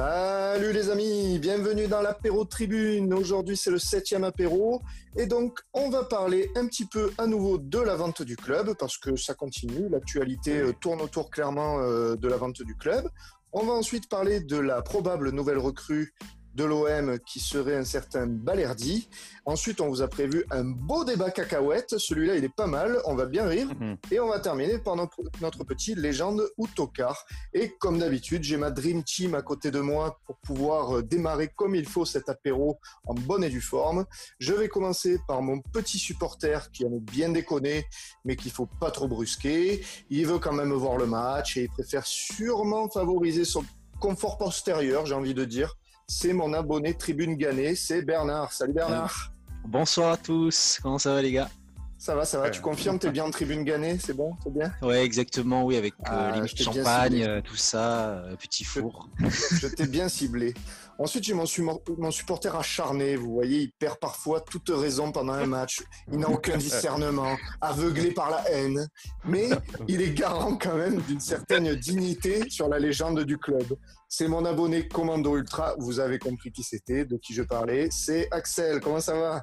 Salut les amis, bienvenue dans l'apéro tribune. Aujourd'hui c'est le 7e apéro et donc on va parler un petit peu à nouveau de la vente du club parce que ça continue, l'actualité tourne autour clairement de la vente du club. On va ensuite parler de la probable nouvelle recrue de l'OM qui serait un certain Balerdi. Ensuite, on vous a prévu un beau débat cacahuète. Celui-là, il est pas mal. On va bien rire. Et on va terminer par notre petit légende ou tocard. Et comme d'habitude, j'ai ma Dream Team à côté de moi pour pouvoir démarrer comme il faut cet apéro en bonne et due forme. Je vais commencer par mon petit supporter qui aime bien déconner, mais qu'il faut pas trop brusquer. Il veut quand même voir le match et il préfère sûrement favoriser son confort postérieur, j'ai envie de dire. C'est mon abonné Tribune Gannet, c'est Bernard. Salut Bernard. Bonsoir à tous, comment ça va les gars? Ça va, tu confirmes, t'es bien en Tribune Gannet, c'est bon, c'est bien? Ouais, exactement, oui, avec limite champagne, tout ça, petit four. Je t'ai bien ciblé. Ensuite, j'ai mon supporter acharné, vous voyez, il perd parfois toute raison pendant un match. Il n'a aucun discernement, aveuglé par la haine. Mais il est garant quand même d'une certaine dignité sur la légende du club. C'est mon abonné Commando Ultra, vous avez compris qui c'était, de qui je parlais. C'est Axel, comment ça va?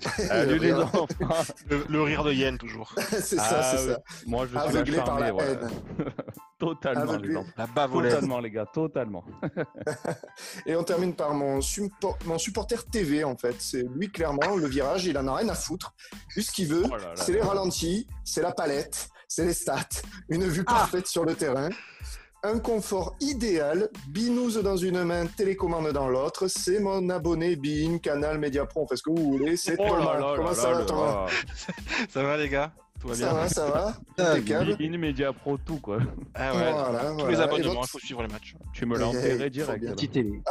Salut les enfants. Le rire de Yen toujours. C'est ça. Moi, je suis aveuglé par la voilà. haine. Totalement, aveuglé. les enfants. La bavolette. Totalement, les gars, totalement. Et on termine par mon supporter TV, en fait. C'est lui, clairement, le virage, il en a rien à foutre. Lui, ce qu'il veut, c'est les ralentis, c'est la palette, c'est les stats, une vue parfaite sur le terrain. Un confort idéal, binouze dans une main, télécommande dans l'autre. C'est mon abonné Bein, Canal, Mediapro, on fait ce que vous voulez. C'est Thomas. Comment ça va, Thomas? Ça va, les gars? Tout va bien? Ça va. Impeccable. Bein, Mediapro, tout, quoi. Ah ouais. Tous les abonnements, il faut suivre les matchs. Tu me l'as enterré direct. Petite télé.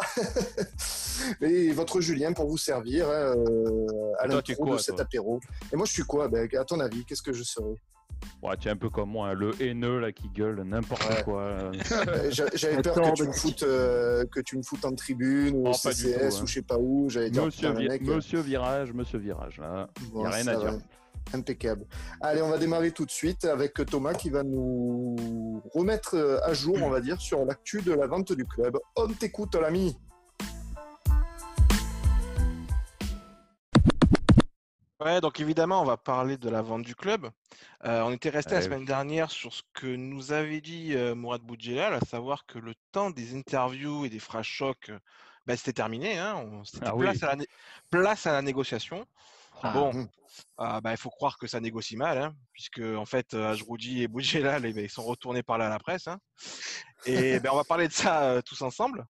Et votre Julien pour vous servir à l'intro de cet apéro. Et moi, je suis quoi? À ton avis, qu'est-ce que je serais? Ouais, tu es un peu comme moi, hein, le haineux là qui gueule n'importe quoi. J'avais peur que tu me foutes en tribune ou au CCS ou je sais pas où. J'allais dire Monsieur Virage, là. Il n'y a rien à dire. Impeccable. Allez, on va démarrer tout de suite avec Thomas qui va nous remettre à jour, on va dire, sur l'actu de la vente du club. On t'écoute, l'ami. Ouais, donc évidemment, on va parler de la vente du club. On était resté la semaine dernière sur ce que nous avait dit Mourad Boudjelal, à savoir que le temps des interviews et des phrases chocs, c'était terminé. Hein. C'était place à la négociation. Il faut croire que ça négocie mal, hein, puisque en fait, Ajroudi et Boudjelal, ils sont retournés parler à la presse. Hein. Et on va parler de ça tous ensemble.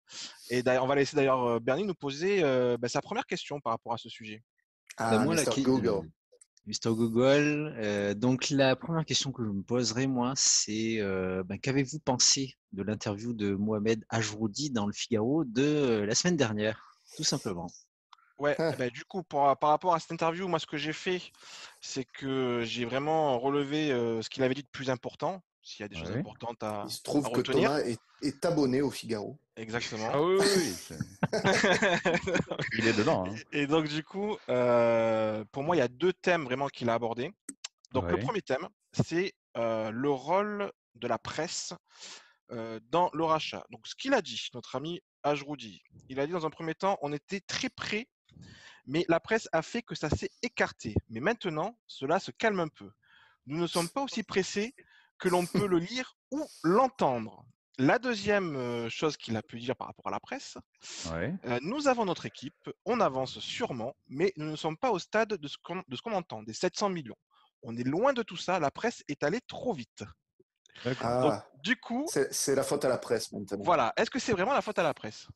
Et on va laisser d'ailleurs Bernie nous poser sa première question par rapport à ce sujet. Moi, Mr. Google. Mr. Google. Donc, la première question que je me poserai, moi, c'est qu'avez-vous pensé de l'interview de Mohamed Ajroudi dans le Figaro de la semaine dernière, tout simplement? Ouais, du coup, par rapport à cette interview, moi, ce que j'ai fait, c'est que j'ai vraiment relevé ce qu'il avait dit de plus important, s'il y a des choses importantes à retenir. Il se trouve que Thomas est abonné au Figaro. Exactement. Ah oui. Il est dedans. Hein. Et donc, du coup, pour moi, il y a deux thèmes vraiment qu'il a abordés. Donc, le premier thème, c'est le rôle de la presse dans le rachat. Donc, ce qu'il a dit, notre ami Ajroudi, il a dit dans un premier temps, on était très près, mais la presse a fait que ça s'est écarté. Mais maintenant, cela se calme un peu. Nous ne sommes pas aussi pressés que l'on peut le lire ou l'entendre. La deuxième chose qu'il a pu dire par rapport à la presse, nous avons notre équipe, on avance sûrement, mais nous ne sommes pas au stade de ce qu'on entend, des 700 millions. On est loin de tout ça, la presse est allée trop vite. Donc, du coup, c'est la faute à la presse maintenant. Voilà, est-ce que c'est vraiment la faute à la presse?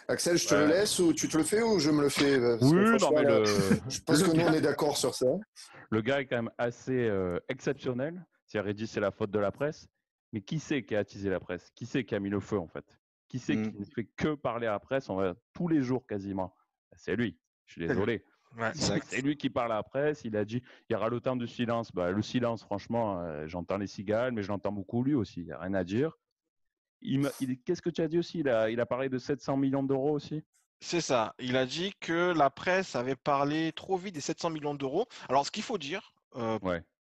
Axel, je te le laisse ou tu te le fais ou je me le fais? Je pense que nous on est d'accord sur ça. Le gars est quand même assez exceptionnel. C'est-à-dire, il dit c'est la faute de la presse. Mais qui c'est qui a attisé la presse? Qui c'est qui a mis le feu en fait? Qui c'est qui ne fait que parler à la presse tous les jours quasiment? C'est lui. Je suis désolé. C'est lui qui parle à la presse. Il a dit il y aura le temps du silence. Le silence, franchement, j'entends les cigales, mais je l'entends beaucoup lui aussi. Il n'y a rien à dire. Qu'est-ce que tu as dit aussi? Il a parlé de 700 millions d'euros aussi. C'est ça. Il a dit que la presse avait parlé trop vite des 700 millions d'euros. Alors, ce qu'il faut dire,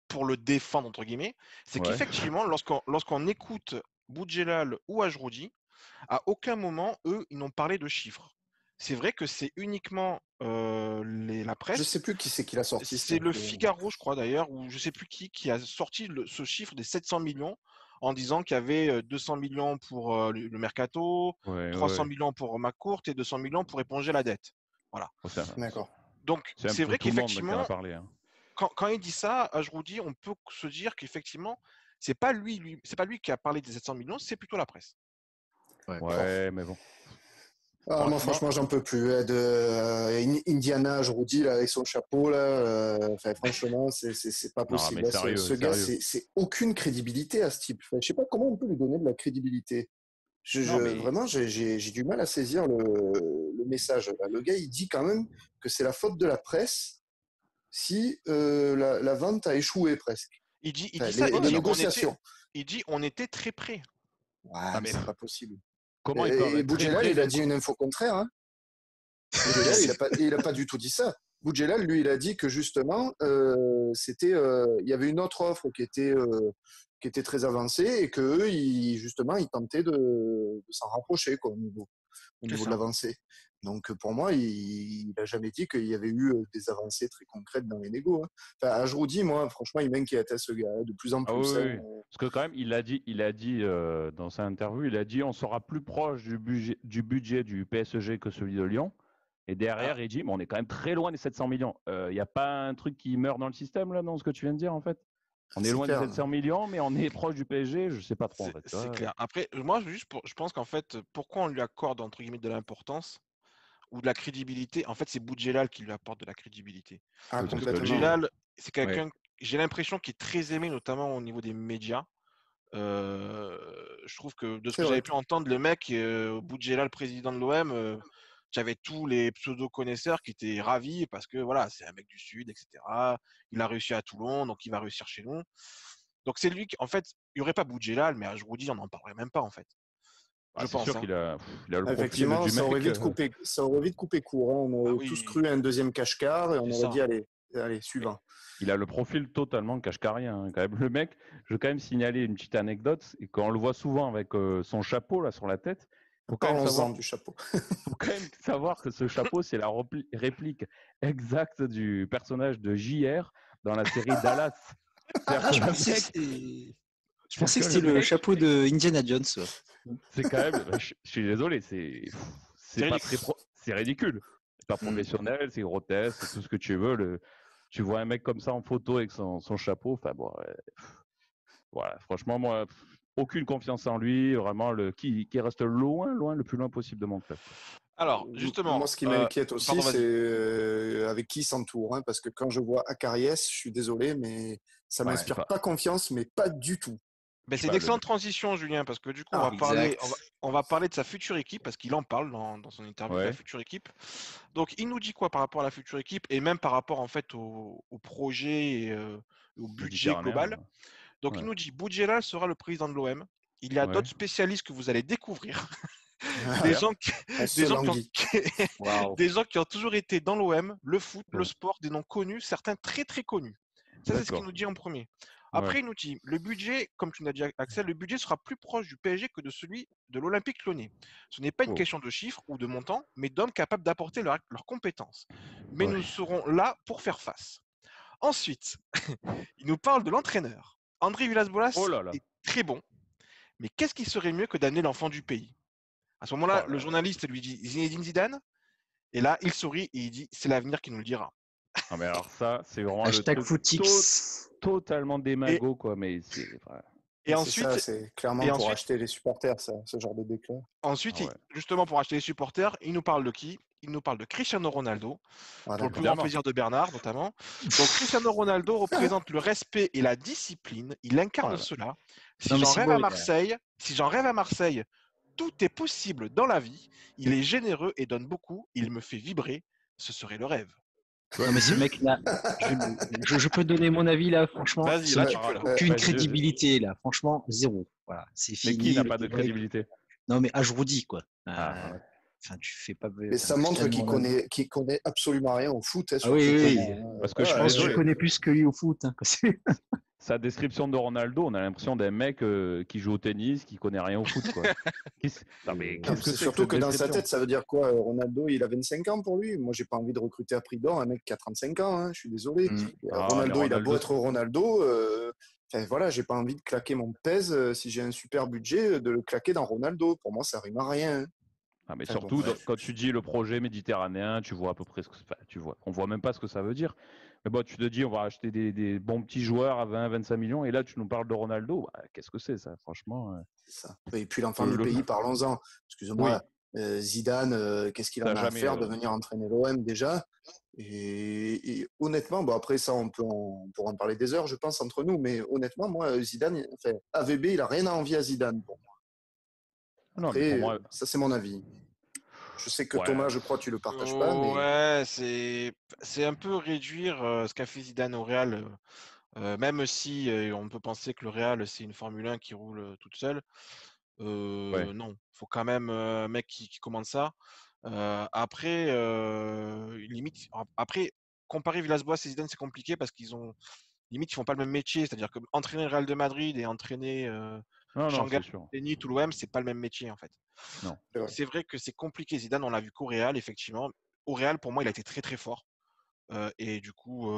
pour le défendre, entre guillemets, c'est qu'effectivement, lorsqu'on écoute Boudjelal ou Ajroudi, À aucun moment, eux, ils n'ont parlé de chiffres. C'est vrai que c'est uniquement la Je presse. sais plus qui c'est qui l'a sorti. C'est le Figaro, je crois d'ailleurs, ou je sais plus qui a sorti ce chiffre des 700 millions en disant qu'il y avait 200 millions pour le mercato, 300 millions pour McCourt et 200 millions pour éponger la dette. Voilà. D'accord. Donc, C'est un c'est peu vrai tout le monde qui en qu'effectivement, a parlé. Hein. quand il dit ça, Ajroudi, on peut se dire qu'effectivement, c'est pas lui qui a parlé des 700 millions, c'est plutôt la presse. Ouais, mais bon. Ah, moi, franchement, j'en peux plus. Indiana Ajroudi, là, avec son chapeau, là, franchement, c'est pas possible. Non, mais sérieux, ce gars, c'est aucune crédibilité à ce type. Je sais pas comment on peut lui donner de la crédibilité. Vraiment, j'ai du mal à saisir le message. Là. Le gars, il dit quand même que c'est la faute de la presse si la vente a échoué presque. Il dit ça, les négociations. Il dit on était très près. Ouais, mais c'est pas possible. Comment ils peuvent être Boudjelal, il a dit une info contraire. Hein. Boudjelal, il a pas du tout dit ça. Boudjelal, lui, il a dit que justement, il y avait une autre offre qui était très avancée et qu'eux, justement, ils tentaient de s'en rapprocher quoi, au niveau de l'avancée. Donc, pour moi, il n'a jamais dit qu'il y avait eu des avancées très concrètes dans les négos. Hein. Enfin, Ajroudi, moi, franchement, il m'inquiète, ce gars, de plus en plus. Oui. Parce que quand même, il a dit dans sa interview, il a dit on sera plus proche du budget du PSG que celui de Lyon. Et derrière, il dit mais on est quand même très loin des 700 millions. Il n'y a pas un truc qui meurt dans le système, là, dans ce que tu viens de dire, en fait? On est loin des 700 millions, mais on est proche du PSG, je ne sais pas trop, en fait. C'est clair. Après, moi, je pense qu'en fait, pourquoi on lui accorde, entre guillemets, de l'importance ou de la crédibilité, en fait, c'est Boudjelal qui lui apporte de la crédibilité. Boudjelal, c'est quelqu'un, j'ai l'impression, qui est très aimé, notamment au niveau des médias. Je trouve que de ce que j'avais pu entendre, le mec, Boudjelal, président de l'OM, j'avais tous les pseudo-connaisseurs qui étaient ravis parce que voilà, c'est un mec du Sud, etc. Il a réussi à Toulon, donc il va réussir chez nous. Donc c'est lui qui, en fait, il n'y aurait pas Boudjelal, mais je vous dis, on n'en parlerait même pas, en fait. Je pense. C'est sûr qu'il a le profil effectivement, du ça aurait mec. Ça aurait vite coupé court. Hein. On aurait tous cru à un deuxième cache-car et on aurait dit allez, suivant. Il a le profil totalement cache-carien. Hein, quand même. Le mec, je veux quand même signaler une petite anecdote. Et quand on le voit souvent avec son chapeau là sur la tête, faut quand même savoir du chapeau. faut quand même savoir que ce chapeau, c'est la réplique exacte du personnage de JR dans la série Dallas. Je pensais que c'était le chapeau de Indiana Jones. C'est quand même, je suis désolé, c'est ridicule. C'est pas professionnel, c'est grotesque, c'est tout ce que tu veux. Tu vois un mec comme ça en photo avec son chapeau, enfin bon, voilà. Franchement, moi, aucune confiance en lui, vraiment qui reste loin, le plus loin possible de mon club. Alors, justement, moi, ce qui m'inquiète aussi, c'est avec qui il s'entoure, hein, parce que quand je vois Acariès, je suis désolé, mais ça m'inspire pas confiance, mais pas du tout. Ben, c'est une excellente transition, Julien, parce que du coup, on va parler de sa future équipe, parce qu'il en parle dans son interview de la future équipe. Donc, il nous dit quoi par rapport à la future équipe et même par rapport en fait au projet et au budget global. Donc, il nous dit Boudjelal sera le président de l'OM. Il y a d'autres spécialistes que vous allez découvrir. Des gens qui ont toujours été dans l'OM, le foot, le sport, des noms connus, certains très très connus. Ça, c'est ce qu'il nous dit en premier. Après, il nous dit, le budget, comme tu nous as dit, Axel, le budget sera plus proche du PSG que de celui de l'Olympique Lyonnais. Ce n'est pas une question de chiffres ou de montant, mais d'hommes capables d'apporter leurs compétences. Mais nous serons là pour faire face. Ensuite, il nous parle de l'entraîneur. André Villas-Boas est très bon, mais qu'est-ce qui serait mieux que d'amener l'enfant du pays? À ce moment-là, le journaliste lui dit Zinedine Zidane, et là, il sourit et il dit c'est l'avenir qui nous le dira. Non mais alors ça, c'est vraiment totalement démago, quoi. Mais c'est vrai. Et ensuite, c'est clairement pour acheter les supporters, ça, ce genre de déclat. Ensuite, justement pour acheter les supporters, il nous parle de qui? Il nous parle de Cristiano Ronaldo, pour le plus grand plaisir de Bernard notamment. Donc Cristiano Ronaldo représente le respect et la discipline. Il incarne cela. Si j'en rêve à Marseille, tout est possible dans la vie. Il est généreux et donne beaucoup. Il me fait vibrer. Ce serait le rêve. Non mais ce mec-là, je peux donner mon avis là, franchement. Vas-y, là tu peux. Aucune crédibilité là, franchement zéro. Voilà, c'est fini. Mais qui n'a pas de crédibilité? Non mais Ajroudi quoi. Enfin, tu fais pas. Mais ça montre qu'il connaît absolument rien au foot. Oui. Parce que je pense que je connais plus que lui au foot. Hein, sa description de Ronaldo, on a l'impression d'un mec qui joue au tennis, qui connaît rien au foot, quoi. Non, mais Non, qu'est-ce que c'est c'est que surtout cette que dans sa description? tête, ça veut dire quoi? Ronaldo, il a 25 ans pour lui. Moi, j'ai pas envie de recruter à prix d'or un mec qui a 35 ans, hein, je suis désolé. Ah, mais Ronaldo, il a beau Ronaldo, être Ronaldo. Enfin, voilà, j'ai pas envie de claquer mon pèse si j'ai un super budget, de le claquer dans Ronaldo. Pour moi, ça rime à rien, hein. ah, mais Enfin bon, surtout, bref. quand tu dis le projet méditerranéen, tu vois à peu près ce que enfin, tu vois. On voit même pas ce que ça veut dire. Mais bon, tu te dis, on va acheter des bons petits joueurs à 20, 25 millions, et là, tu nous parles de Ronaldo. Bah, qu'est-ce que c'est, ça? Franchement, C'est ça. Et puis l'enfant le, du le- pays, parlons-en. Excuse-moi, oui, Zidane, qu'est-ce qu'il ça a en a à jamais. faire de venir entraîner l'OM déjà? Et honnêtement, bon après ça, on pourra en parler des heures, je pense, entre nous, mais honnêtement, moi, Zidane, enfin, AVB, il a rien à envier à Zidane. Bon, Non, mais pour après, moi, ça c'est mon avis. Je sais que ouais. Thomas, je crois, tu le partages pas, mais Ouais, c'est un peu réduire ce qu'a fait Zidane au Real, même si on peut penser que le Real, c'est une Formule 1 qui roule toute seule. Ouais. Non, faut quand même un mec qui commande ça. Après, limite, après, comparer Villas-Boas et Zidane, c'est compliqué parce qu'ils ont, limite, ils font pas le même métier. C'est-à-dire que entraîner le Real de Madrid et entraîner Non, non, Shanghai, c'est sûr. Zénith ou l'OM, c'est pas le même métier en fait. Non. c'est Donc vrai. c'est vrai que c'est compliqué. Zidane, on l'a vu qu'au Real, effectivement. Au Real, pour moi, il a été très très fort. Et du coup,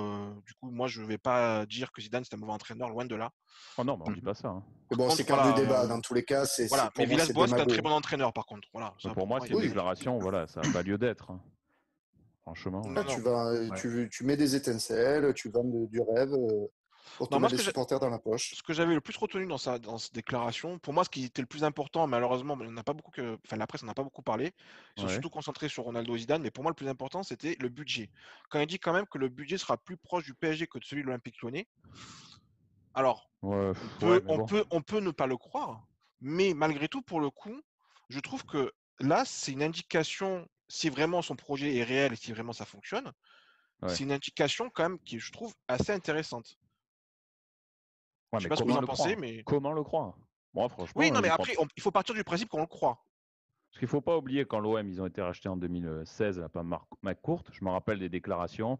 moi, je vais pas dire que Zidane c'est un mauvais entraîneur, loin de là. Oh non, mais on dit Mhm. pas ça, hein. Mais Par bon, contre, c'est qu'un du voilà, débat. Dans tous les cas, voilà. Mais pour moi, c'est Villas-Boas, c'est un très démago. bon entraîneur, par contre. Voilà, Mais ça pour pour moi, moi, il c'est y a une pas Oui, de souci. déclaration, voilà, ça n'a pas lieu d'être, hein. Franchement. là, Non, non. Ouais. tu mets des étincelles, tu vends du rêve pour te Non, moi, mettre des supporters dans la poche. ce que j'avais le plus retenu dans cette déclaration, pour moi, ce qui était le plus important, malheureusement, on n'a pas beaucoup enfin, la presse n'en a pas beaucoup parlé. Ils sont Ouais. surtout concentrés sur Ronaldo et Zidane, mais pour moi, le plus important, c'était le budget. Quand il dit quand même que le budget sera plus proche du PSG que de celui de l'Olympique Lyonnais, alors, Ouais, on ouais, peut, mais on bon. peut, on peut ne pas le croire, mais malgré tout, pour le coup, je trouve que là, c'est une indication, si vraiment son projet est réel et si vraiment ça fonctionne, Ouais. c'est une indication quand même qui, je trouve, assez intéressante. Ouais, Je sais mais pas ce que vous comment en le pensez, croire? mais Comment le croire? Moi, oui, franchement, non, mais j'y crois. après, il faut partir du principe qu'on le croit. Parce qu'il faut pas oublier quand l'OM ils ont été rachetés en 2016 à pas McCourt, je me rappelle des déclarations.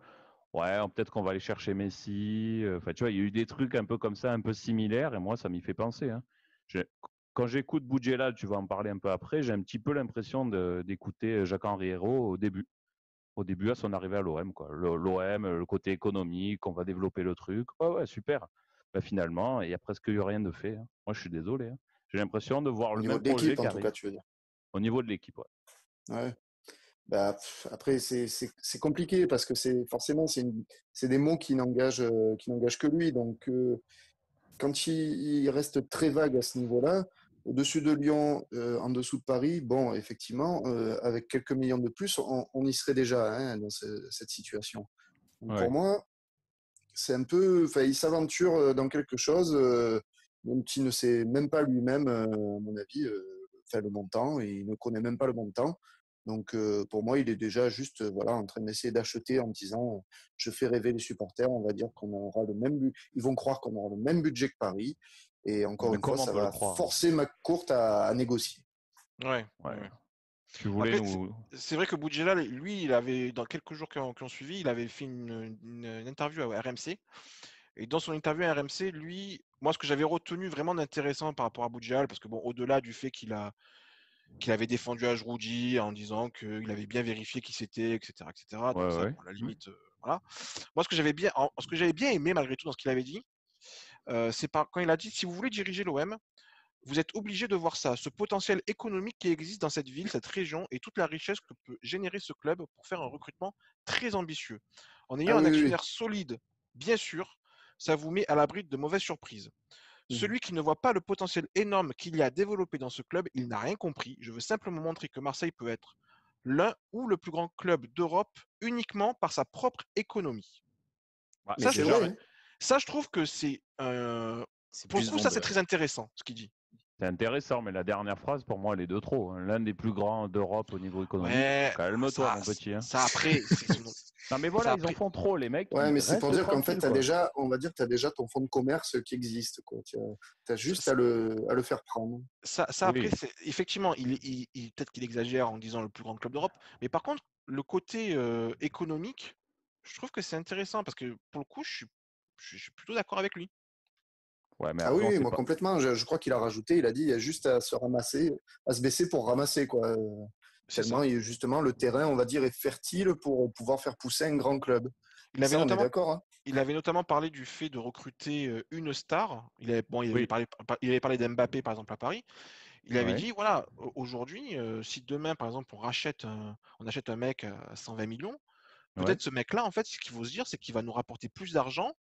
Ouais, peut-être qu'on va aller chercher Messi. Enfin, tu vois, il y a eu des trucs un peu comme ça, un peu similaires, et moi, ça m'y fait penser, hein. J'ai- Quand j'écoute Boudjela, tu vas en parler un peu après, j'ai un petit peu l'impression d'écouter Jacques-Henri Hérault au début. Au début, à son arrivée à l'OM, quoi. L'OM, le côté économique, on va développer le truc. Ouais, ouais, super. Bah, finalement, il y a presque eu rien de fait, hein. Moi, je suis désolé, hein. J'ai l'impression de voir Au le niveau même de projet l'équipe, qui en tout cas, arrive tu veux dire. au niveau de l'équipe, ouais. Ouais. Bah, après, c'est compliqué parce que c'est forcément, c'est des mots qui n'engagent que lui. Donc, quand il reste très vague à ce niveau-là, au-dessus de Lyon, en dessous de Paris, bon, effectivement, avec quelques millions de plus, on y serait déjà, hein, dans cette situation. Donc, pour Ouais. moi, c'est un peu, enfin, il s'aventure dans quelque chose dont il ne sait même pas lui-même, à mon avis, enfin, le montant, et il ne connaît même pas le montant. Donc, pour moi, il est déjà juste, voilà, en train d'essayer d'acheter en disant, je fais rêver les supporters, on va dire qu'on aura le même ils vont croire qu'on aura le même budget que Paris. Et Ouais, encore mais une fois, comment on ça peut le va croire? forcer McCourt à négocier. Ouais, ouais, Ouais. ouais. Tu voulais Après, nous. c'est vrai que Boudjela, lui, il avait, dans quelques jours qui ont suivi, il avait fait une interview à RMC. Et dans son interview à RMC, lui, moi, ce que j'avais retenu vraiment d'intéressant par rapport à Boudjal, parce que bon, au-delà du fait qu'il avait défendu Ajroudi en disant qu'il avait bien vérifié qui c'était, etc., etc. Ouais, Donc ça, ouais. bon, à la limite, voilà. Moi, ce que j'avais bien aimé malgré tout dans ce qu'il avait dit, quand il a dit, si vous voulez diriger l'OM, vous êtes obligé de voir ça, ce potentiel économique qui existe dans cette ville, cette région et toute la richesse que peut générer ce club pour faire un recrutement très ambitieux. En Ah ayant un oui, oui, actionnaire solide, bien sûr, ça vous met à l'abri de mauvaises surprises. oui. Celui qui ne voit pas le potentiel énorme qu'il y a à développer dans ce club, il n'a rien compris. Je veux simplement montrer que Marseille peut être l'un ou le plus grand club d'Europe uniquement par sa propre économie. Bah, Mais Ça, c'est déjà, vrai, hein. ça je trouve que c'est C'est pour le plus coup, ça c'est vendeur. très intéressant ce qu'il dit. c'est intéressant, mais la dernière phrase, pour moi, elle est de trop, hein. L'un des plus grands d'Europe au niveau économique. Ouais, Calme-toi, ça, mon petit, hein. ça après, Non, mais ça voilà, ils en après, font trop, les mecs, Ouais, ils mais c'est pour restent dire qu'en fait, tranquilles, quoi. on va dire que tu as déjà ton fonds de commerce qui existe, quoi. Tu as juste ça, à le faire prendre. ça après, Oui. effectivement, peut-être qu'il exagère en disant le plus grand club d'Europe, mais par contre, le côté économique, je trouve que c'est intéressant parce que pour le coup, je suis plutôt d'accord avec lui. Ouais, mais Ah après, on oui, sait moi pas. complètement. Je crois qu'il a rajouté, il a dit, il y a juste à se ramasser, à se baisser pour ramasser, quoi. C'est ça. Tellement, justement, le terrain, on va dire, est fertile pour pouvoir faire pousser un grand club. Il avait Ça, on est notamment, d'accord, hein. il avait notamment parlé du fait de recruter une star. Oui, Il avait parlé d'Mbappé, par exemple, à Paris. Il avait ouais. dit, voilà, aujourd'hui, si demain, par exemple, on achète un mec à 120 millions, Ouais. peut-être ce mec-là, en fait, ce qu'il faut se dire, c'est qu'il va nous rapporter plus d'argent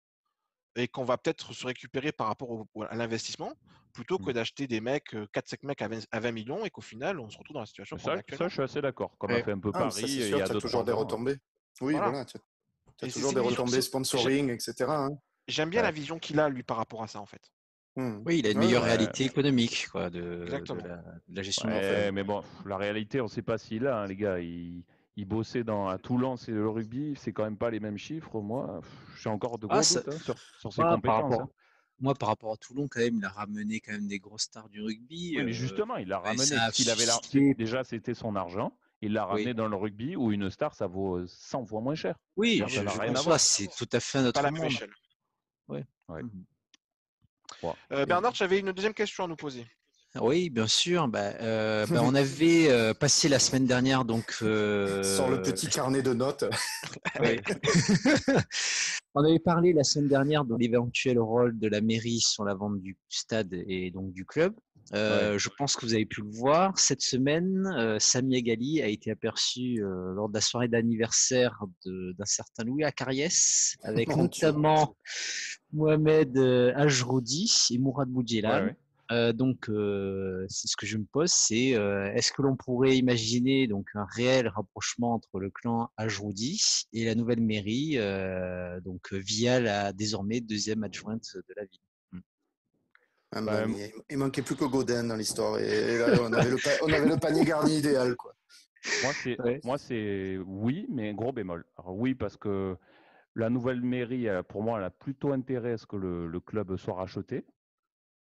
et qu'on va peut-être se récupérer par rapport à l'investissement, plutôt que Mm. d'acheter des mecs, 4-5 mecs à 20 millions et qu'au final, on se retrouve dans la situation qu'on est Ça, actuellement. je suis assez d'accord. Comme a Ouais. fait un peu Ah, ça, Paris c'est il y sûr, a tu as toujours 2-3 des ans. retombées. Oui, Voilà. voilà, tu as Et toujours c'est des une vision. retombées sponsoring, etc., hein. J'aime bien la Ouais. vision qu'il a, lui, par rapport à ça, en fait. Hmm. Oui, il a une Ouais, meilleure ouais. Ouais. réalité économique quoi, Exactement. de la gestion du club. Ouais, mais bon, la réalité, on ne sait pas s'il a, hein, les gars. Il bossait à Toulon, c'est le rugby, c'est quand même pas les mêmes chiffres. Moi, j'ai encore de Ah, gros doutes, hein, sur ses moi, compétences, hein. par rapport à Toulon, quand même, il a ramené quand même des grosses stars du rugby. Oui, mais justement, il l'a Et ramené ça a parce qu'il avait suscité. déjà, c'était son argent. Il l'a Oui, ramené dans le rugby où une star, ça vaut 100 fois moins cher. oui, Ah Ça oui, n'a je rien à conçois, voir. c'est tout à fait un c'est pas autre la même monde. échelle. Ouais. Ouais. Mhm. Bon. Bernard, j'avais une deuxième question à nous poser. Oui, bien sûr. On avait passé la semaine dernière, donc Sors le petit carnet de notes. oui. On avait parlé la semaine dernière de l'éventuel rôle de la mairie sur la vente du stade et donc du club. Ouais. Je pense que vous avez pu le voir. Cette semaine, Sami Ghali a été aperçu lors de la soirée d'anniversaire d'un certain Louis Acariès, avec Mon Dieu. notamment Mohamed Ajroudi et Mourad Ouais, Boudjelal. ouais. C'est ce que je me pose, c'est est-ce que l'on pourrait imaginer donc un réel rapprochement entre le clan Ajroudi et la nouvelle mairie, via la désormais deuxième adjointe de la ville. Ah Bah, ben, il manquait plus que Godin dans l'histoire. Et là, on avait le panier garni idéal, quoi. Ouais. moi, c'est oui, mais gros bémol. Alors oui, parce que la nouvelle mairie, pour moi, elle a plutôt intérêt à ce que le club soit racheté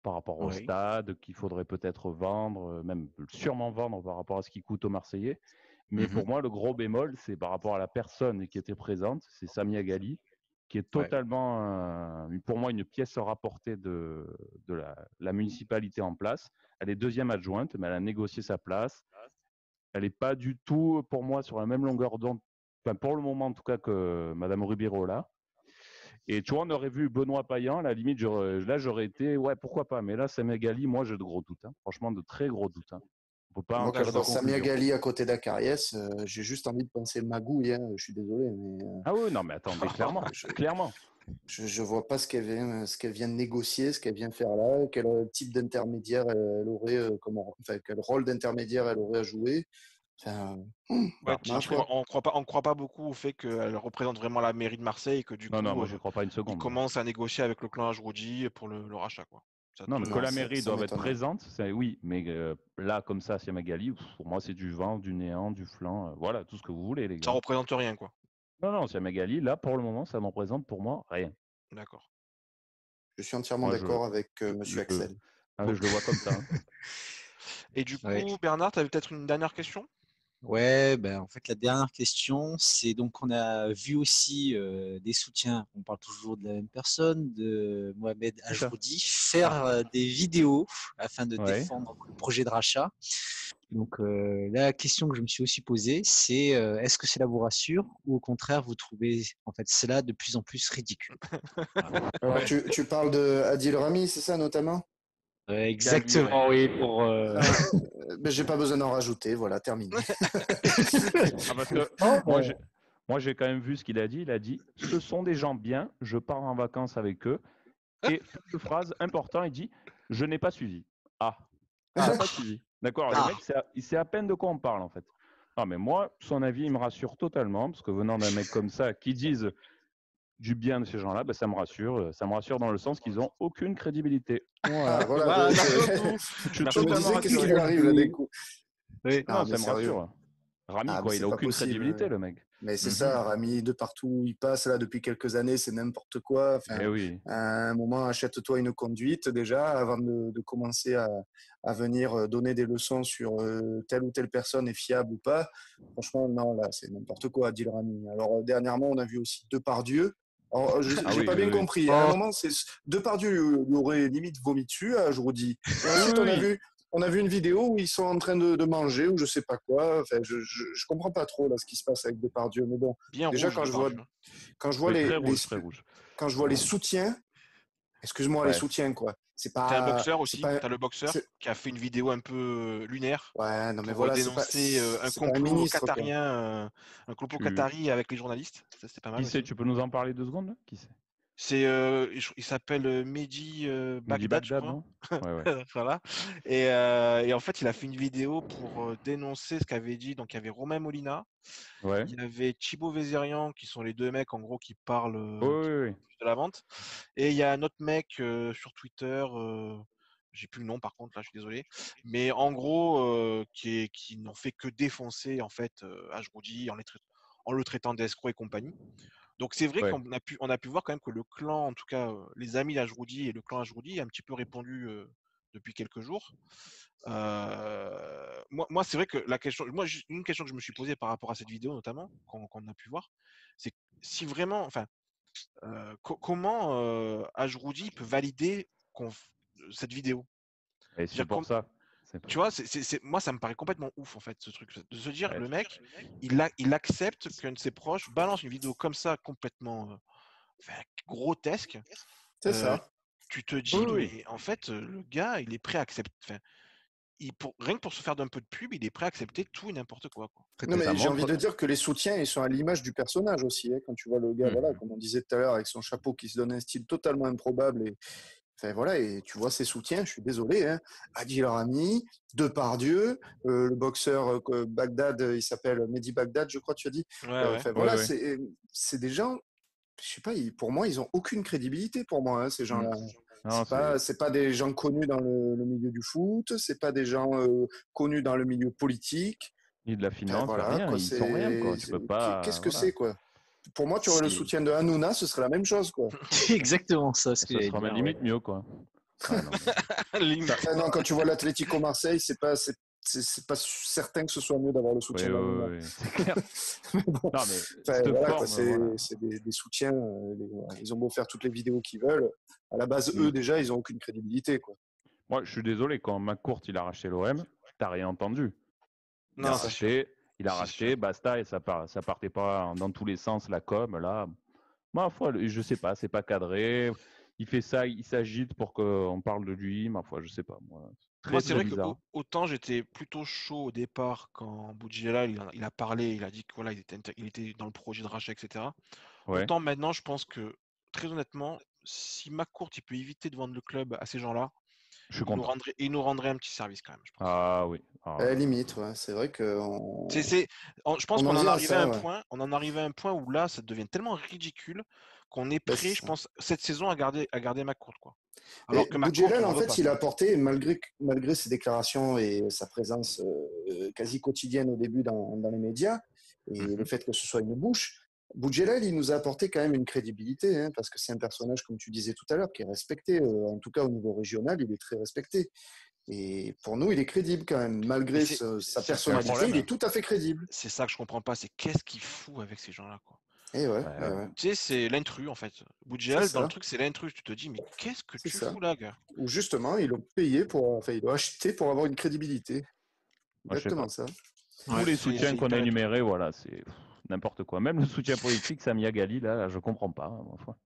par rapport au Oui. stade, qu'il faudrait peut-être vendre, même sûrement vendre par rapport à ce qui coûte aux Marseillais. Mais Mhm. pour moi, le gros bémol, c'est par rapport à la personne qui était présente, c'est Samia Ghali, qui est Ouais. totalement, pour moi, une pièce rapportée de la municipalité en place. Elle est deuxième adjointe, mais elle a négocié sa place. Elle n'est pas du tout, pour moi, sur la même longueur d'onde, enfin, pour le moment en tout cas, que Madame Rubirola. Et tu vois, on aurait vu Benoît Payan, à la limite, là, j'aurais été, ouais, pourquoi pas. Mais là, Samia Ghali, moi, j'ai de gros doutes, hein. Franchement, de très gros doutes, hein. On ne peut pas en Moi, quand je faire de vois Samia conclusion. Ghali à côté d'Acariès, j'ai juste envie de penser magouille, hein. Je suis désolé, mais Ah oui, non, mais attendez, clairement, je, clairement. je vois pas ce qu'elle vient de négocier, ce qu'elle vient faire là, quel type d'intermédiaire elle aurait, enfin, quel rôle d'intermédiaire elle aurait à jouer. Enfin, Ouais, Bah, mince, quoi. on croit pas beaucoup au fait qu'elle représente vraiment la mairie de Marseille et que du non, non, coup, moi, j'y crois pas une ils seconde, moi. commencent à négocier avec le clan Ajroudi pour le rachat, quoi. Ça Non, te... mais que Non, la mairie ça doive être m'étonnerait. présente, oui, mais là, comme ça, Samia Ghali, pour moi, c'est du vent, du néant, du flanc, voilà, tout ce que vous voulez, les Ça gars. représente rien, quoi. Non, non, Samia Ghali, là, pour le moment, ça n'en représente pour moi rien. D'accord. Je suis entièrement Moi, d'accord avec Monsieur je, Axel. je le vois comme ça, hein. Et du Ouais. coup, Bernard, tu avais peut-être une dernière question? Ouais, en fait, la dernière question, c'est donc on a vu aussi des soutiens, on parle toujours de la même personne, de Mohamed C'est ça. Ajroudi, faire Ah, des vidéos afin de ouais. défendre le projet de rachat. Donc la question que je me suis aussi posée, c'est est-ce que cela vous rassure ou au contraire vous trouvez en fait cela de plus en plus ridicule? Voilà. Alors, tu parles de Adil Rami, c'est ça notamment? C'est à lui, ouais. Exactement, oui, pour Ben, j'ai pas besoin d'en rajouter, voilà, terminé. Ah, parce que Non, moi, j'ai quand même vu ce qu'il a dit. Il a dit, ce sont des gens bien, je pars en vacances avec eux. Et toute phrase importante, il dit, je n'ai pas suivi. Ah, il n'a Ah, pas suivi. D'accord, le ah, mec, il sait à peine de quoi on parle, en fait. Non, mais moi, son avis, il me rassure totalement, parce que venant d'un mec comme ça, qui dise du bien de ces gens-là, ben, ça me rassure. Ça me rassure dans le sens qu'ils n'ont aucune crédibilité. ah, Voilà. voilà, Voilà, merci je, beaucoup. Je suis je Merci me totalement disais, beaucoup. qu'est-ce qui rassuré. lui arrive là d'un coup? oui. Non, Non, mais ça me sérieux. rassure. Rami, Ah, mais quoi, il c'est a pas aucune possible. crédibilité, le mec. Mais c'est Mhm. ça, Rami, de partout où il passe là depuis quelques années, c'est n'importe quoi. Enfin, Eh oui. à un moment, achète-toi une conduite déjà avant de commencer à venir donner des leçons sur telle ou telle personne est fiable ou pas. Franchement, non, là, c'est n'importe quoi, dit le Rami. Alors, dernièrement, on a vu aussi Depardieu. Alors, j'ai pas bien compris. À un moment, c'est Depardieu lui aurait limite vomi dessus à Jrodi. Et ensuite, on a vu une vidéo où ils sont en train de manger ou je sais pas quoi. Enfin, je comprends pas trop là ce qui se passe avec Depardieu. Mais bon, Bien déjà rouge, Depardieu. quand je vois très rouge, très rouge. quand je vois les soutiens, excuse-moi, les soutiens quoi. C'est pas. T'as un boxeur c'est aussi. pas. T'as le boxeur c'est- qui a fait une vidéo un peu lunaire Ouais, non mais pour voilà, dénoncer un c'est pas un complot ministre quoi. qatarien, un complot qatari avec les journalistes. Ça, c'était pas mal Qui c'est? aussi. Tu peux nous en parler 2 secondes là? Qui c'est? C'est, il s'appelle Mehdi Mehdi Bagdad, je Bagdad, crois. non? Ouais. Voilà. Et en fait, il a fait une vidéo pour dénoncer ce qu'avait dit. Donc, il y avait Romain Molina, Ouais. il y avait Thibaut Vézérian, qui sont les deux mecs en gros qui parlent Oui. de la vente. Et il y a un autre mec sur Twitter, j'ai plus le nom par contre, là, je suis désolé. Mais en gros, qui n'ont fait que défoncer en fait Ajroudi en le traitant d'escroc et compagnie. Donc c'est vrai Ouais. qu'on a pu voir quand même que le clan, en tout cas les amis d'Ajroudi et le clan Ajroudi, a un petit peu répondu depuis quelques jours. Moi c'est vrai que une question que je me suis posée par rapport à cette vidéo notamment, qu'on a pu voir, c'est si vraiment, enfin, comment Ajroudi peut valider cette vidéo? Et c'est C'est-à-dire, pour ça. tu vois, moi, ça me paraît complètement ouf, en fait, ce truc. De se dire, Ouais. le mec, il accepte qu'un de ses proches balance une vidéo comme ça, complètement enfin, grotesque. C'est Euh, ça. Tu te dis, mais en fait, le gars, il est prêt à accepter. Enfin, rien que pour se faire d'un peu de pub, il est prêt à accepter tout et n'importe quoi. Non, Et ça mais j'ai envie montre. de dire que les soutiens, ils sont à l'image du personnage aussi. Quand tu vois le gars, voilà, comme on disait tout à l'heure, avec son chapeau qui se donne un style totalement improbable. Enfin, voilà, et tu vois ses soutiens, je suis désolé, hein. Adil Rami, Depardieu, le boxeur Bagdad, il s'appelle Mehdi Bagdad, je crois que tu as dit. Ouais. Enfin, voilà, c'est des gens, je sais pas, pour moi, ils ont aucune crédibilité pour moi, hein, ces gens-là. Non, C'est pas des gens connus dans le milieu du foot, c'est pas des gens connus dans le milieu politique. ni de la Enfin, finance, voilà, rien. quoi, Ils sont rien, quoi. Tu peux pas. qu'est-ce que Voilà. c'est, quoi? Pour moi, tu aurais le soutien de Hanouna, ce serait la même chose, quoi. C'est exactement ça, ce que Ça j'allais sera même dire. limite mieux, quoi. Ah, non. Limite. Non, quand tu vois l'Atlético Marseille, c'est pas certain que ce soit mieux d'avoir le soutien d'Hanouna. Oui, c'est clair. Mais bon, Non, mais enfin, cette voilà, forme, quoi, voilà. c'est des soutiens. Ils ont beau faire toutes les vidéos qu'ils veulent. À la base, eux, déjà, ils ont aucune crédibilité, quoi. Moi, je suis désolé, quand McCourt il a racheté l'OM, t'as rien entendu. Non, c'est sûr. Il a C'est racheté, sûr. basta, et ça partait pas dans tous les sens, la com, là. Ma foi, je sais pas, c'est pas cadré. Il fait ça, il s'agite pour qu'on parle de lui. Ma foi, je sais pas, moi. Moi, Très, c'est très vrai que bizarre. autant j'étais plutôt chaud au départ quand Boudjela il a parlé, il a dit que voilà, il était dans le projet de rachat, etc. Ouais, Autant maintenant, je pense que très honnêtement, si McCourt il peut éviter de vendre le club à ces gens-là, je suis content. il nous rendrait un petit service quand même, je pense. Ah oui. À la limite, ouais, c'est vrai que Je pense on qu'on en en vient à arrivait à ça, un ouais. point, où là, ça devient tellement ridicule qu'on est Ben, prêt, c'est je ça. pense, cette saison à garder McCourt, quoi. Alors Mais que McCourt, on Boudjelal, n'en en veut fait, pas, il a quoi. apporté, malgré ses déclarations et sa présence quasi quotidienne au début dans les médias, et le fait que ce soit une bouche, Boudjelal, il nous a apporté quand même une crédibilité, hein, parce que c'est un personnage, comme tu disais tout à l'heure, qui est respecté. En tout cas, au niveau régional, il est très respecté. Et pour nous, il est crédible quand même. Mais Malgré sa c'est ça le personnalité, il problème. est tout à fait crédible. C'est ça que je comprends pas, c'est qu'est-ce qu'il fout avec ces gens-là, quoi. Et ouais, Ouais, ouais, ouais. ouais. Tu sais, c'est l'intrus, en fait. C'est Boudjel, dans le ça, truc, c'est l'intrus. Tu te dis, mais qu'est-ce que c'est tu ça. fous là, gars? Ou justement, ils l'ont payé enfin, ils l'ont acheté pour avoir une crédibilité. Moi, je sais pas. Exactement ça. Tous Ouais, les c'est soutiens qu'on a hyper étrange. énumérés, voilà, c'est n'importe quoi. Même le soutien politique, Samia Ghali, là, je comprends pas, ma foi.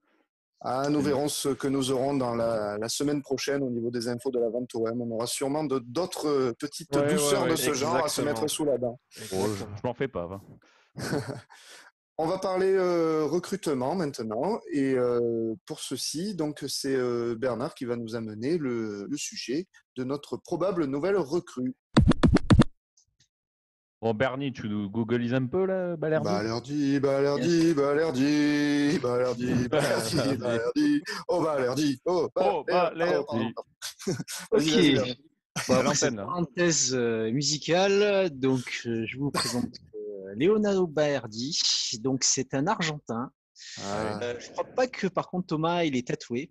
Ah, nous verrons ce que nous aurons dans la semaine prochaine au niveau des infos de la vente OM. On aura sûrement d'autres petites douceurs de Ouais. ce genre à se mettre Exactement. sous la dent. Oh, je Exactement. m'en fais pas. Va. On va parler recrutement maintenant. Et pour ceci, donc c'est Bernard qui va nous amener le sujet de notre probable nouvelle recrue. Bon, Bernie, tu nous googlises un peu, là, Balerdi? Balerdi, Balerdi, Balerdi, Balerdi, Balerdi, Balerdi, oh Balerdi, oh Oh, Balerdi. Balerdi. Vas-y, Ok. vas-y, Bernard. Bon, À après cette l'antenne, là. parenthèse musicale, donc je vous présente Leonardo Baerdi. Donc c'est un Argentin. Ah, Je crois pas que par contre Thomas il est tatoué.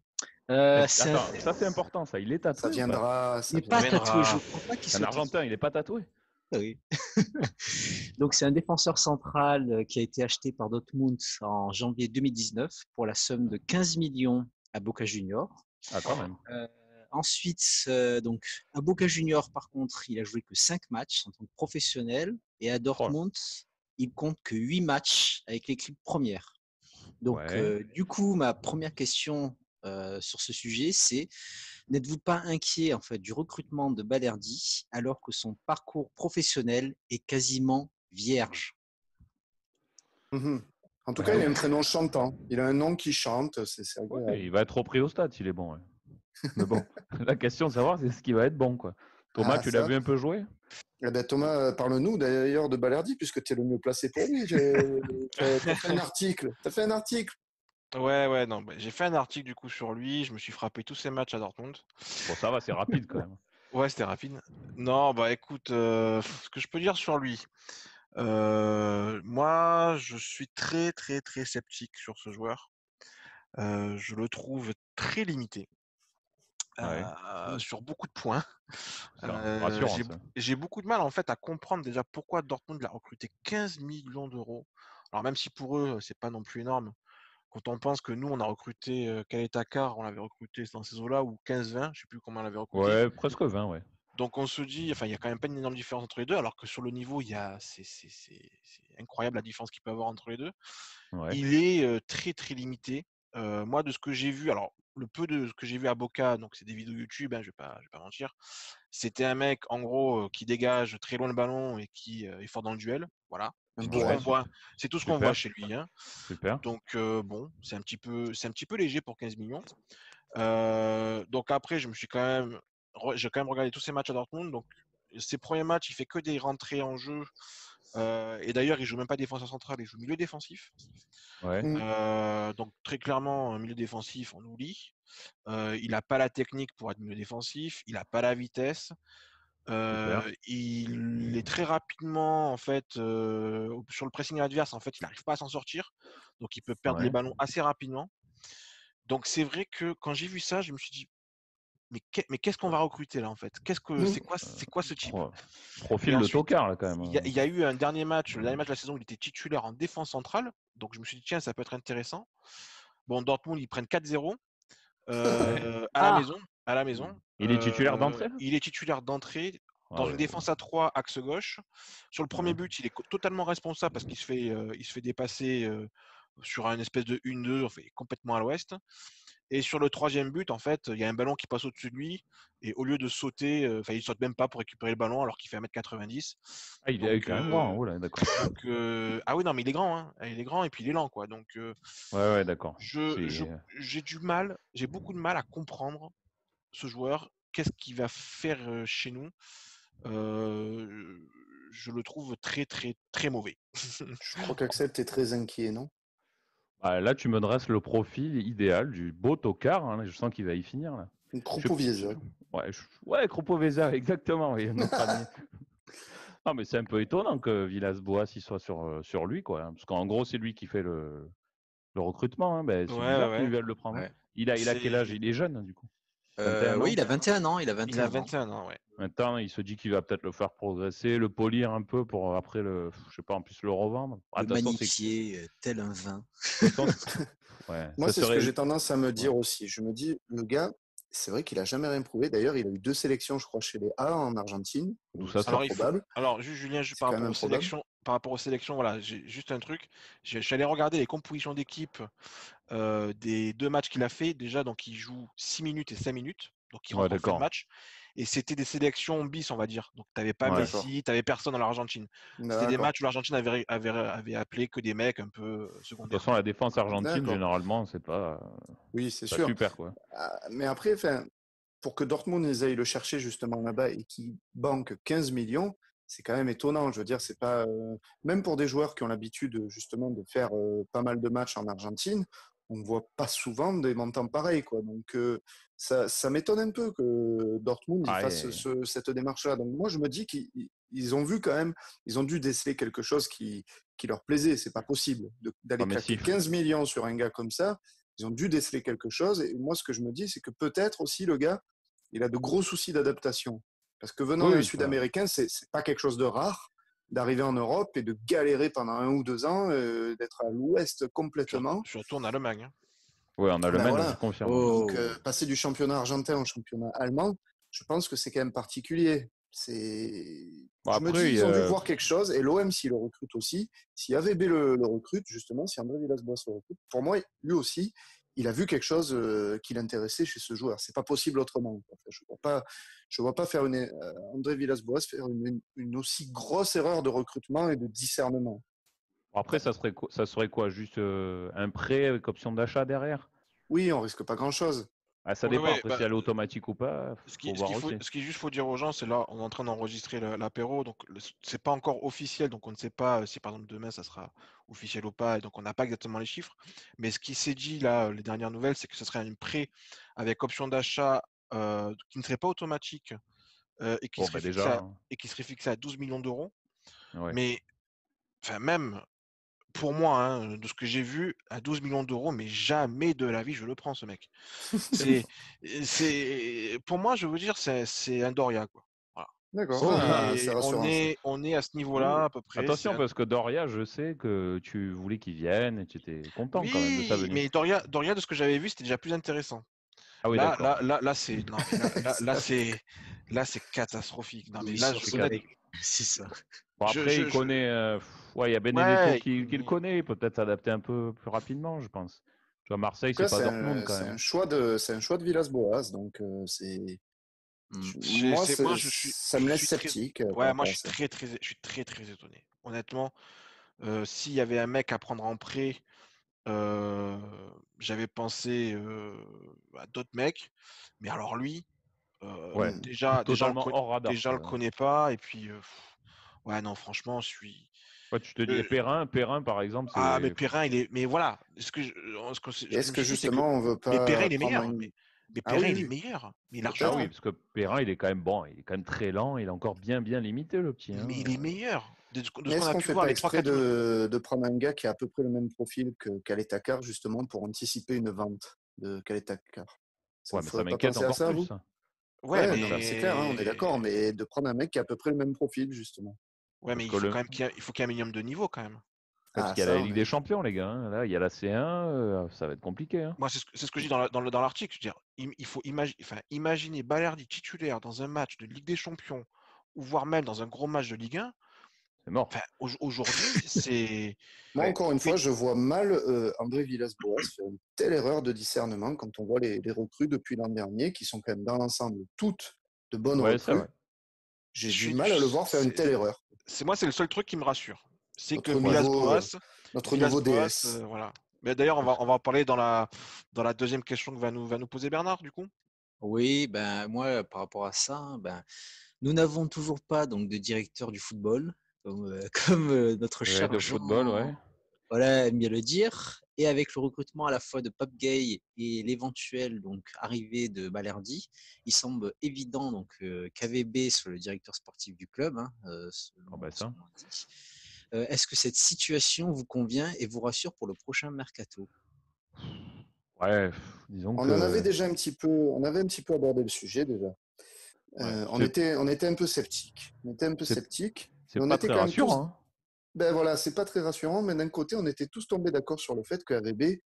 Attends, ça c'est important, ça. Il est ça tatoué ou pas? viendra, Il ça n'est pas viendra. tatoué. Je viendra. crois pas qu'il Un soit Argentin, tatoué. il est pas tatoué? Oui. Donc, c'est un défenseur central qui a été acheté par Dortmund en janvier 2019 pour la somme de 15 millions à Boca Juniors. Ah, quand même. Ensuite, donc, à Boca Juniors, par contre, il a joué que 5 matchs en tant que professionnel. Et à Dortmund, il compte que 8 matchs avec l'équipe première. Donc, du coup, ma première question sur ce sujet, c'est n'êtes-vous pas inquiet en fait du recrutement de Balerdi alors que son parcours professionnel est quasiment vierge? En tout cas, il a un prénom chantant. Il a un nom qui chante. C'est agréable. Il va être repris au stade s'il est bon. Mais bon, la question de savoir, c'est ce qui va être bon, quoi. Thomas, tu l'as vu un peu jouer? Eh ben, Thomas, parle-nous d'ailleurs de Balerdi, puisque tu es le mieux placé pour lui. Tu as fait un article. Ouais, non, j'ai fait un article du coup sur lui. Je me suis frappé tous ses matchs à Dortmund. Bon, ça va, c'est rapide quand même. Ouais, c'était rapide. Non, écoute, ce que je peux dire sur lui, moi, je suis très, très, très sceptique sur ce joueur. Je le trouve très limité sur beaucoup de points. Rassurant, ça. J'ai beaucoup de mal en fait à comprendre déjà pourquoi Dortmund l'a recruté 15 millions d'euros. Alors même si pour eux, c'est pas non plus énorme. Quand on pense que nous, on a recruté Khaled Takar, on l'avait recruté dans ces eaux-là, ou 15-20, je sais plus comment on l'avait recruté. Ouais, presque 20, ouais. Donc on se dit, enfin, il y a quand même pas une énorme différence entre les deux, alors que sur le niveau, c'est incroyable la différence qu'il peut avoir entre les deux. Ouais. Il est très très limité. Moi, de ce que j'ai vu, alors le peu de ce que j'ai vu à Boca, donc c'est des vidéos YouTube, je vais pas mentir. C'était un mec en gros qui dégage très loin le ballon et qui est fort dans le duel. Voilà. C'est tout ce qu'on voit. C'est tout ce qu'on voit chez lui. Hein. Super. Donc bon, c'est un petit peu léger pour 15 millions. Donc après, j'ai quand même regardé tous ses matchs à Dortmund. Donc ses premiers matchs, il fait que des rentrées en jeu. Et d'ailleurs, il joue même pas défenseur central, il joue milieu défensif. Ouais. Donc très clairement, un milieu défensif, on oublie. Il n'a pas la technique pour être milieu défensif, il n'a pas la vitesse. Il est très rapidement en fait sur le pressing adverse. En fait, il n'arrive pas à s'en sortir, donc il peut perdre les ballons assez rapidement. Donc c'est vrai que quand j'ai vu ça, je me suis dit mais qu'est-ce qu'on va recruter là en fait? C'est quoi ce type? Profil de tocard là quand même. Il y a eu un dernier match, le dernier match de la saison, il était titulaire en défense centrale, donc je me suis dit tiens ça peut être intéressant. Bon, Dortmund ils prennent 4-0 à la maison. Il est titulaire d'entrée? Il est titulaire d'entrée dans une défense à 3 axe gauche. Sur le premier but, il est totalement responsable parce qu'il se fait dépasser sur un espèce de 1-2, enfin, complètement à l'ouest. Et sur le troisième but, en fait, il y a un ballon qui passe au-dessus de lui. Et au lieu de sauter, il saute même pas pour récupérer le ballon alors qu'il fait 1m90. Ah, il est quand même grand, oh là, d'accord. Ah oui, non, mais il est grand, hein. Il est grand et puis il est lent, quoi. Donc, ouais, d'accord. j'ai beaucoup de mal à comprendre ce joueur. Qu'est-ce qu'il va faire chez nous? Je le trouve très, très, très mauvais. Je crois qu'Axel, t'es très inquiet, non? Là, tu me dresses le profil idéal du beau tocard. Hein, je sens qu'il va y finir là. Krupovieza. Ouais, Krupovieza, exactement. Oui, notre ami. Non, mais c'est un peu étonnant que Villas-Boas soit sur lui, quoi. Hein, parce qu'en gros, c'est lui qui fait le recrutement. Hein, c'est bizarre qu'ils veulent le prendre. Ouais. Il a quel âge? Il est jeune, hein, du coup. Oui, il a 21 ans. Il a 21 ans, ouais. Maintenant, il se dit qu'il va peut-être le faire progresser, le polir un peu pour après je sais pas, en plus le revendre. Le magnifier tel un vin. Moi, c'est ce que j'ai tendance à me dire aussi. Je me dis, le gars, c'est vrai qu'il a jamais rien prouvé. D'ailleurs, il a eu 2 sélections, je crois, chez les A en Argentine. Tout ça, c'est probable. Alors, Julien, par rapport aux sélections, voilà, j'ai juste un truc. Je suis allé regarder les compositions d'équipe des 2 matchs qu'il a fait. Déjà, donc il joue 6 minutes et 5 minutes. Donc il rentre en fin de match. Et c'était des sélections bis, on va dire. Donc tu n'avais pas Messi, tu n'avais personne dans l'Argentine. C'était des matchs où l'Argentine avait appelé que des mecs un peu secondaires. De toute façon, la défense argentine, généralement, c'est pas, c'est sûr. Super, quoi. Mais après, pour que Dortmund aille le chercher justement là-bas et qu'il banque 15 millions, c'est quand même étonnant. Je veux dire, c'est pas même pour des joueurs qui ont l'habitude justement de faire pas mal de matchs en Argentine, on ne voit pas souvent des montants pareils, quoi. Donc ça m'étonne un peu que Dortmund fasse cette démarche-là. Donc moi, je me dis qu'ils ont vu quand même, ils ont dû déceler quelque chose qui leur plaisait. C'est pas possible d'aller claquer 15 millions sur un gars comme ça. Ils ont dû déceler quelque chose. Et moi, ce que je me dis, c'est que peut-être aussi le gars, il a de gros soucis d'adaptation. Parce que venant d'un Sud-Américain, c'est pas quelque chose de rare d'arriver en Europe et de galérer pendant 1 ou 2 ans, d'être à l'ouest complètement. Surtout en Allemagne. Hein. Oui, en Allemagne, voilà. je confirme. Donc, passer du championnat argentin au championnat allemand, je pense que c'est quand même particulier. Je me dis, ils ont dû voir quelque chose, et l'OM, s'il le recrute aussi, si AVB le recrute, justement, si André Villas-Boas le recrute, pour moi, lui aussi, il a vu quelque chose qui l'intéressait chez ce joueur. C'est pas possible autrement. Enfin, je vois pas faire André Villas-Boas faire une aussi grosse erreur de recrutement et de discernement. Après, ça serait quoi? Juste un prêt avec option d'achat derrière? Oui, on risque pas grand-chose. Ah, ça dépend. Après, si elle est automatique ou pas, ce qu'il juste faut dire aux gens, c'est là, on est en train d'enregistrer l'apéro, donc c'est pas encore officiel, donc on ne sait pas si par exemple demain ça sera officiel ou pas, et donc on n'a pas exactement les chiffres. Mais ce qui s'est dit là, les dernières nouvelles, c'est que ce serait un prêt avec option d'achat qui ne serait pas automatique et qui serait fixé à 12 millions d'euros. Ouais. Mais enfin même pour moi, hein, de ce que j'ai vu, à 12 millions d'euros, mais jamais de la vie je le prends, ce mec. Pour moi, je veux dire, c'est un Doria, quoi. Voilà. D'accord. On est à ce niveau-là à peu près. Attention, parce que Doria, je sais que tu voulais qu'il vienne et tu étais content quand même de sa venue. Mais Doria, de ce que j'avais vu, c'était déjà plus intéressant. Ah oui, d'accord. Là, c'est catastrophique. Non, mais là, c'est ça. Bon, après, il connaît. Il y a Benedetto qui le connaît. Il peut peut-être s'adapter un peu plus rapidement, je pense. Tu vois, Marseille, c'est pas Dortmund quand même. C'est un choix de Villas-Boas, donc c'est. Moi, ça me laisse sceptique. Ouais, moi, je suis très, très étonné. Honnêtement, s'il y avait un mec à prendre en prêt, j'avais pensé à d'autres mecs, mais alors lui, déjà, le connais pas, et puis, ouais, non, franchement, je suis. Ouais, tu te dis Perrin, par exemple. Ah, mais Perrin, mais voilà. Est-ce que justement, on veut pas. Mais Perrin, il est meilleur. Mais Perrin, il est meilleur. Mais largement. Oui, parce que Perrin, il est quand même bon. Il est quand même très lent. Il est encore bien limité, le petit. Mais il est meilleur. Est-ce qu'on fait pas exprès de prendre un gars qui a à peu près le même profil que Kaletakar, justement, pour anticiper une vente de Kaletakar? Ouais, mais ça m'inquiète encore plus. Ouais, mais c'est clair, hein, on est d'accord, mais de prendre un mec qui a à peu près le même profil, justement. Ouais, mais il faut qu'il y ait un minimum de niveau, quand même. Parce qu'il y a la Ligue des Champions, les gars. Hein. Là, il y a la C1, ça va être compliqué. Hein. Moi, c'est ce que je dis dans l'article. Je veux dire, il faut imaginer Balerdi titulaire dans un match de Ligue des Champions, ou voire même dans un gros match de Ligue 1. C'est mort. Aujourd'hui, c'est. Moi, encore une fois, je vois mal André Villas-Boas faire une telle erreur de discernement quand on voit les recrues depuis l'an dernier, qui sont quand même dans l'ensemble toutes de bonnes recrues. J'ai du mal à le voir faire une telle erreur. C'est le seul truc qui me rassure. C'est que notre nouveau DS. Voilà. Mais d'ailleurs, on va en parler dans la deuxième question que va nous poser Bernard, du coup. Oui, moi, par rapport à ça, nous n'avons toujours pas donc de directeur du football, comme notre cher de football, ouais. Voilà, aime bien le dire. Et avec le recrutement à la fois de Pape Gay et l'éventuelle donc arrivée de Balerdi, il semble évident donc qu'AVB soit le directeur sportif du club. Hein, est-ce que cette situation vous convient et vous rassure pour le prochain mercato? Ouais, disons on avait un petit peu abordé le sujet déjà. On était un peu sceptique. C'est pas très rassurant. Voilà, c'est pas très rassurant, mais d'un côté, on était tous tombés d'accord sur le fait qu'AVB,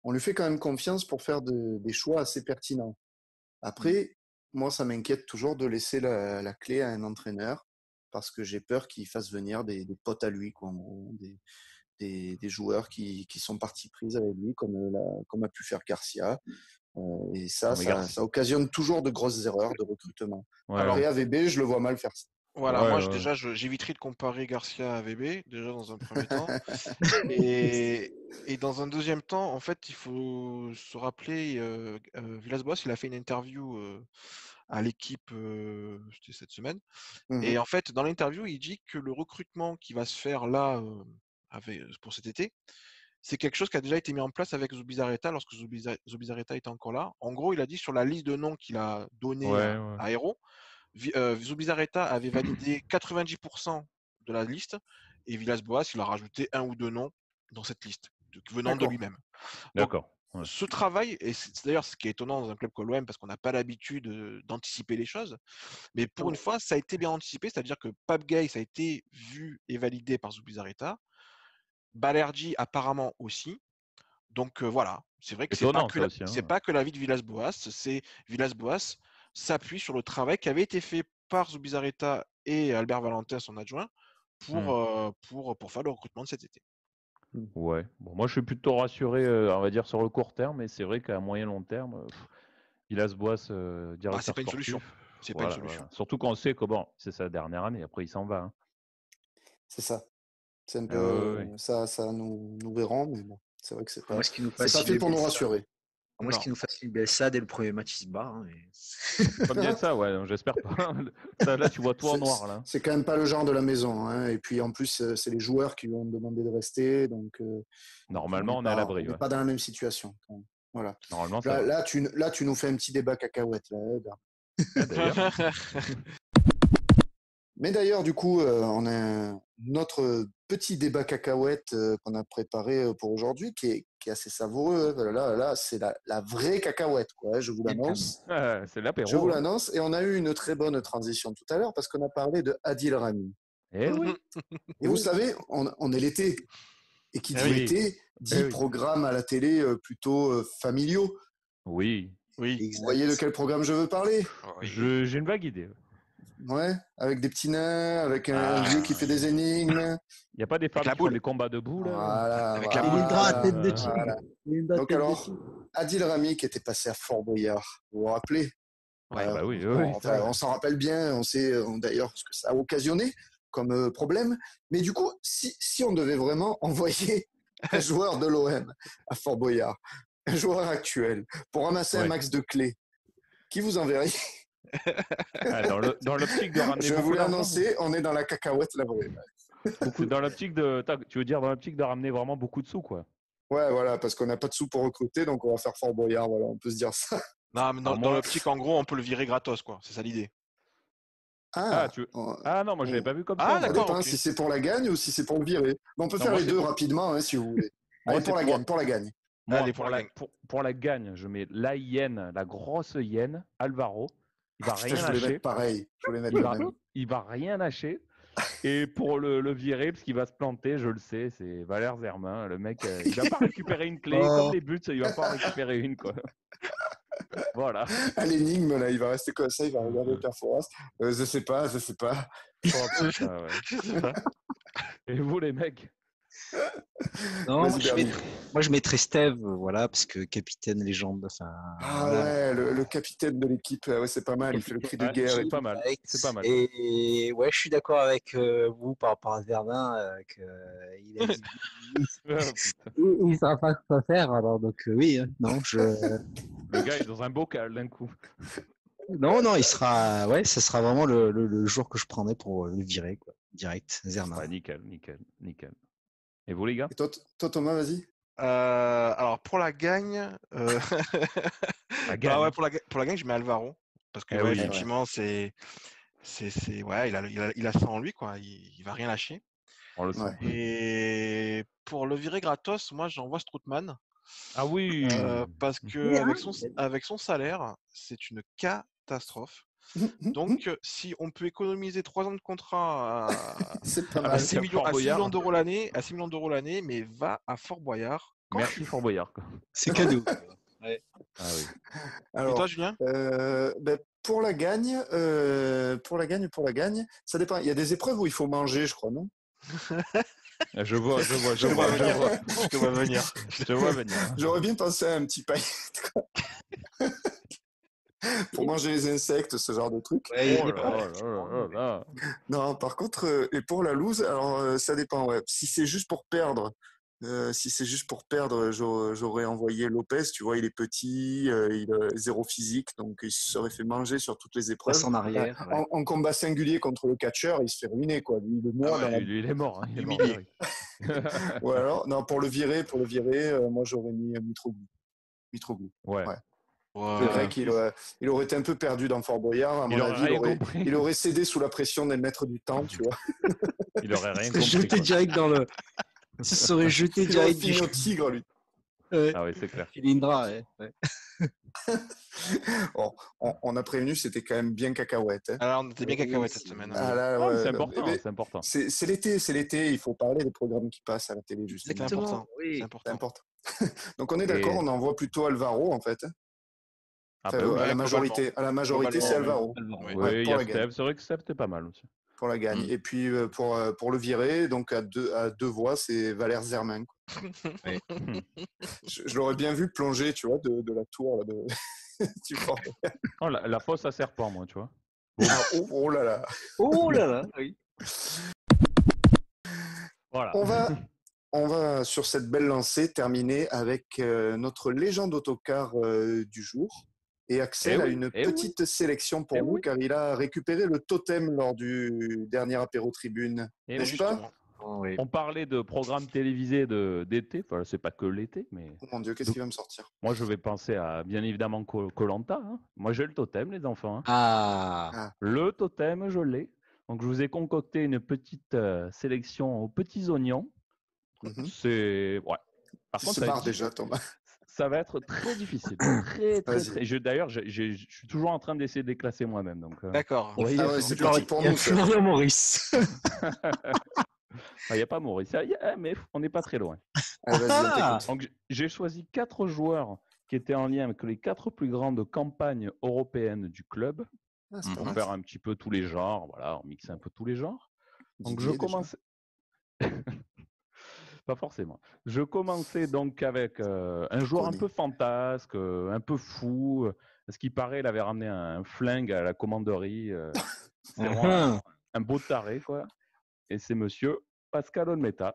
on lui fait quand même confiance pour faire des choix assez pertinents. Après, moi, ça m'inquiète toujours de laisser la clé à un entraîneur, parce que j'ai peur qu'il fasse venir des potes à lui, quoi, des joueurs qui sont partis pris avec lui, comme a pu faire Garcia. Et ça occasionne toujours de grosses erreurs de recrutement. Ouais. Alors, AVB, je le vois mal faire ça. Voilà, moi déjà j'éviterai de comparer Garcia à AVB, déjà dans un premier temps. Et dans un deuxième temps, en fait, il faut se rappeler, Villas-Boas, il a fait une interview à l'équipe cette semaine. Et en fait, dans l'interview, il dit que le recrutement qui va se faire là pour cet été, c'est quelque chose qui a déjà été mis en place avec Zubizarreta lorsque Zubizarreta était encore là. En gros, il a dit sur la liste de noms qu'il a donnée à Hérault, Zubizarreta avait validé 90% de la liste et Villas-Boas, il a rajouté 1 ou 2 noms dans cette liste, venant de lui-même. D'accord. ce travail, et c'est d'ailleurs ce qui est étonnant dans un club comme l'OM, parce qu'on n'a pas l'habitude d'anticiper les choses, mais pour une fois, ça a été bien anticipé, c'est-à-dire que Pape Gueye, ça a été vu et validé par Zubizarreta, Balerdi apparemment aussi, donc voilà, c'est vrai que Étonnant, ça aussi. c'est pas que l'avis de Villas-Boas, c'est Villas-Boas s'appuie sur le travail qui avait été fait par Zubizarreta et Albert Valentin, son adjoint, pour faire le recrutement de cet été. Ouais. Bon, moi, je suis plutôt rassuré, on va dire, sur le court terme, mais c'est vrai qu'à moyen long terme, Villas-Boas, directeur c'est pas une solution. sportif, C'est pas une solution. voilà. Surtout qu'on sait que bon, c'est sa dernière année. Après, il s'en va. C'est ça. C'est un Ah peu ouais. ça nous verrons, mais bon, c'est vrai que c'est À moins pas, qu'il nous c'est fasse pas fait pour nous Bielsa. rassurer. À moins Non. qu'il nous fasse une Bielsa dès le premier match, il se barre. Hein, Comme Bielsa, ouais, j'espère pas. Ça, là, tu vois tout en noir, là. C'est quand même pas le genre de la maison, hein. Et puis en plus, c'est les joueurs qui lui ont demandé de rester, donc Normalement, on est à l'abri. on n'est Ouais. pas dans la même situation. Voilà. Normalement, ça va. Là, tu nous fais un petit débat cacahuète. Là, Ah, d'ailleurs, Mais d'ailleurs, du coup, on a notre petit débat cacahuète qu'on a préparé pour aujourd'hui, qui est assez savoureux. Là, c'est la vraie cacahuète, quoi. Je vous l'annonce. c'est l'apéro. Je vous l'annonce. Et on a eu une très bonne transition tout à l'heure parce qu'on a parlé de Adil Rami. Eh oui. Et vous savez, on est l'été. Et qui dit Oui. été, dit oui. programme à la télé plutôt familiaux. Oui. Oui. Vous voyez de quel programme je veux parler? J'ai une vague idée. Ouais, avec des petits nains, avec un vieux qui fait des énigmes. Il n'y a pas des femmes la qui font boule. des combats debout, là? Voilà, Avec la voilà, boule. Lindra, tête de voilà. tigre. Donc alors, Adil Rami qui était passé à Fort Boyard, vous vous rappelez? Ouais. Bah oui, Enfin, on s'en rappelle bien, on sait d'ailleurs ce que ça a occasionné comme problème. Mais du coup, si on devait vraiment envoyer un joueur de l'OM à Fort Boyard, un joueur actuel, pour ramasser un max de clés, qui vous enverriez? Dans l'optique de ramener Je beaucoup vous l'ai d'argent. annoncé, on est dans la cacahuète la vraie. C'est dans l'optique de. Tu veux dire dans l'optique de ramener vraiment beaucoup de sous, quoi. Ouais, voilà, parce qu'on n'a pas de sous pour recruter, donc on va faire Fort Boyard, voilà, on peut se dire ça. Non, mais dans l'optique, en gros, on peut le virer gratos, quoi. C'est ça l'idée. Ah non, moi je l'avais pas vu comme ça. Ça d'accord, dépend ok. si c'est pour la gagne ou si c'est pour le virer. Mais on peut Non, faire moi, les deux rapidement, hein, si vous voulez. Moi, Allez, c'est pour la gagne. Moi, Allez, pour la gagne, je mets la hyène, la grosse hyène, Alvaro. Il va rien Je voulais lâcher. mettre pareil. Je voulais mettre le même. Il va rien lâcher. Et pour le virer, parce qu'il va se planter, je le sais, c'est Valère Zermain. Le mec, il va pas récupérer une clé. Comme les buts, il va pas en récupérer une, quoi. Voilà. À l'énigme, là, il va rester comme ça, il va regarder Perforas. Je sais pas. Oh, putain, ouais. Et vous, les mecs? Non, Vas-y, moi je mettrais Steve, voilà, parce que capitaine légende. Enfin, voilà. Ouais, le capitaine de l'équipe, ouais, c'est pas mal, il fait le cri de guerre. C'est pas mal. C'est pas mal. Et ouais, je suis d'accord avec vous par rapport à Verdun, il a dit, il ne saura pas quoi faire, alors donc oui, non, Le gars est dans un bocal d'un coup. Non, il sera, ouais, ça sera vraiment le jour que je prendrai pour le virer, quoi, direct, Zermain. Ouais, nickel. Et vous, les gars? Et toi, Thomas, vas-y. Alors, pour la gagne, gagne. Ouais, pour la gagne, je mets Alvaro. Parce que, effectivement, ouais, il a ça en lui, quoi. Il va rien lâcher. On le sent. Et pour le virer gratos, moi, j'envoie Strootman. Ah oui. Parce que avec son salaire, c'est une catastrophe. Donc, si on peut économiser 3 ans de contrat à 6 millions d'euros l'année, mais va à Fort Boyard. Merci Fort Boyard. C'est cadeau. Ouais. Ah oui. Alors, et toi, Julien? Pour la gagne, ça dépend. Il y a des épreuves où il faut manger, je crois, non? Je vois. Je te vois venir. J'aurais bien pensé à un petit paillet. Pour manger les insectes, ce genre de truc. Non, par contre, et pour la loose, alors ça dépend. Ouais. Si c'est juste pour perdre, j'aurais envoyé Lopez. Tu vois, il est petit, il a zéro physique, donc il se serait fait manger sur toutes les épreuves. Passe en arrière. Ouais. En combat singulier contre le catcheur, il se fait ruiner, quoi. Lui, il est mort. Il est humilié. Ou alors, non, pour le virer, moi j'aurais mis Mitroglou. Ouais. C'est vrai qu'il aurait été un peu perdu dans Fort Boyard. À mon avis, il aurait cédé sous la pression des maîtres du temps, tu vois. Il aurait rien compris. Jeté direct dans le. Il se serait jeté direct du tigre, lui. Ah oui, c'est clair. Philindra, ouais. Bon, on a prévenu, c'était quand même bien cacahuète. Hein. Alors, on était bien Oui, cacahuète cette c'est- semaine. Ah là, Ah, mais c'est ouais, important, mais c'est important. c'est l'été, il faut parler des programmes qui passent à la télé, C'est justement. Exactement, important. oui. C'est C'est important. important. Donc on est Et- d'accord, on envoie plutôt Alvaro, en fait. Ah Enfin, bah oui. à la Ouais, majorité, c'est Globalement, Alvaro. Alvaro, oui. Oui, il y pour a la gagne. Steph. C'est vrai que Steph, c'était pas mal aussi. Pour la gagne. Mm. Et puis pour le virer, donc à deux voix, c'est Valère Zermain. Quoi. Ouais. Je l'aurais bien vu plonger, tu vois, de la tour là, du fort. Oh, la fosse à serpent, moi, tu vois. Ah, oh là là. Oh là là, oui. Voilà. On va sur cette belle lancée terminer avec notre légende autocar du jour. Et Axel a une petite sélection pour nous car il a récupéré le totem lors du dernier apéro tribune. N'est-ce pas? Justement. Oh, oui. On parlait de programmes télévisés d'été. Enfin, c'est pas que l'été, mais. Oh mon Dieu, qu'est-ce qui va me sortir? Moi, je vais penser à, bien évidemment, Koh-Lanta. Hein. Moi, j'ai le totem, les enfants. Hein. Ah, Le totem, je l'ai. Donc, je vous ai concocté une petite sélection aux petits oignons. Mhm. C'est. Ouais. Par Tu contre, se ça va, barres déjà, Thomas. ça va être très difficile. Très. Vas-y. D'ailleurs, je suis toujours en train d'essayer de les classer moi-même. Donc, D'accord. vous voyez, Ah ouais, c'est c'est difficile. pratique pour il y a nous, ça. Florian Maurice. Il n'y a pas Maurice. Mais on n'est pas très loin. Allez, vas-y, on t'écoute. Donc, j'ai choisi 4 joueurs qui étaient en lien avec les 4 plus grandes campagnes européennes du club. Ah, c'est pas Pour mal, faire ça. un petit peu tous les genres. Voilà, on mixe un peu tous les genres. Donc, je Didier, déjà. commence. Pas forcément. Je commençais donc avec un joueur un Connais. peu fantasque, un peu fou. À ce qui paraît, il avait ramené un flingue à la commanderie. C'est vraiment un beau taré, quoi. Et c'est monsieur Pascal Olmeta,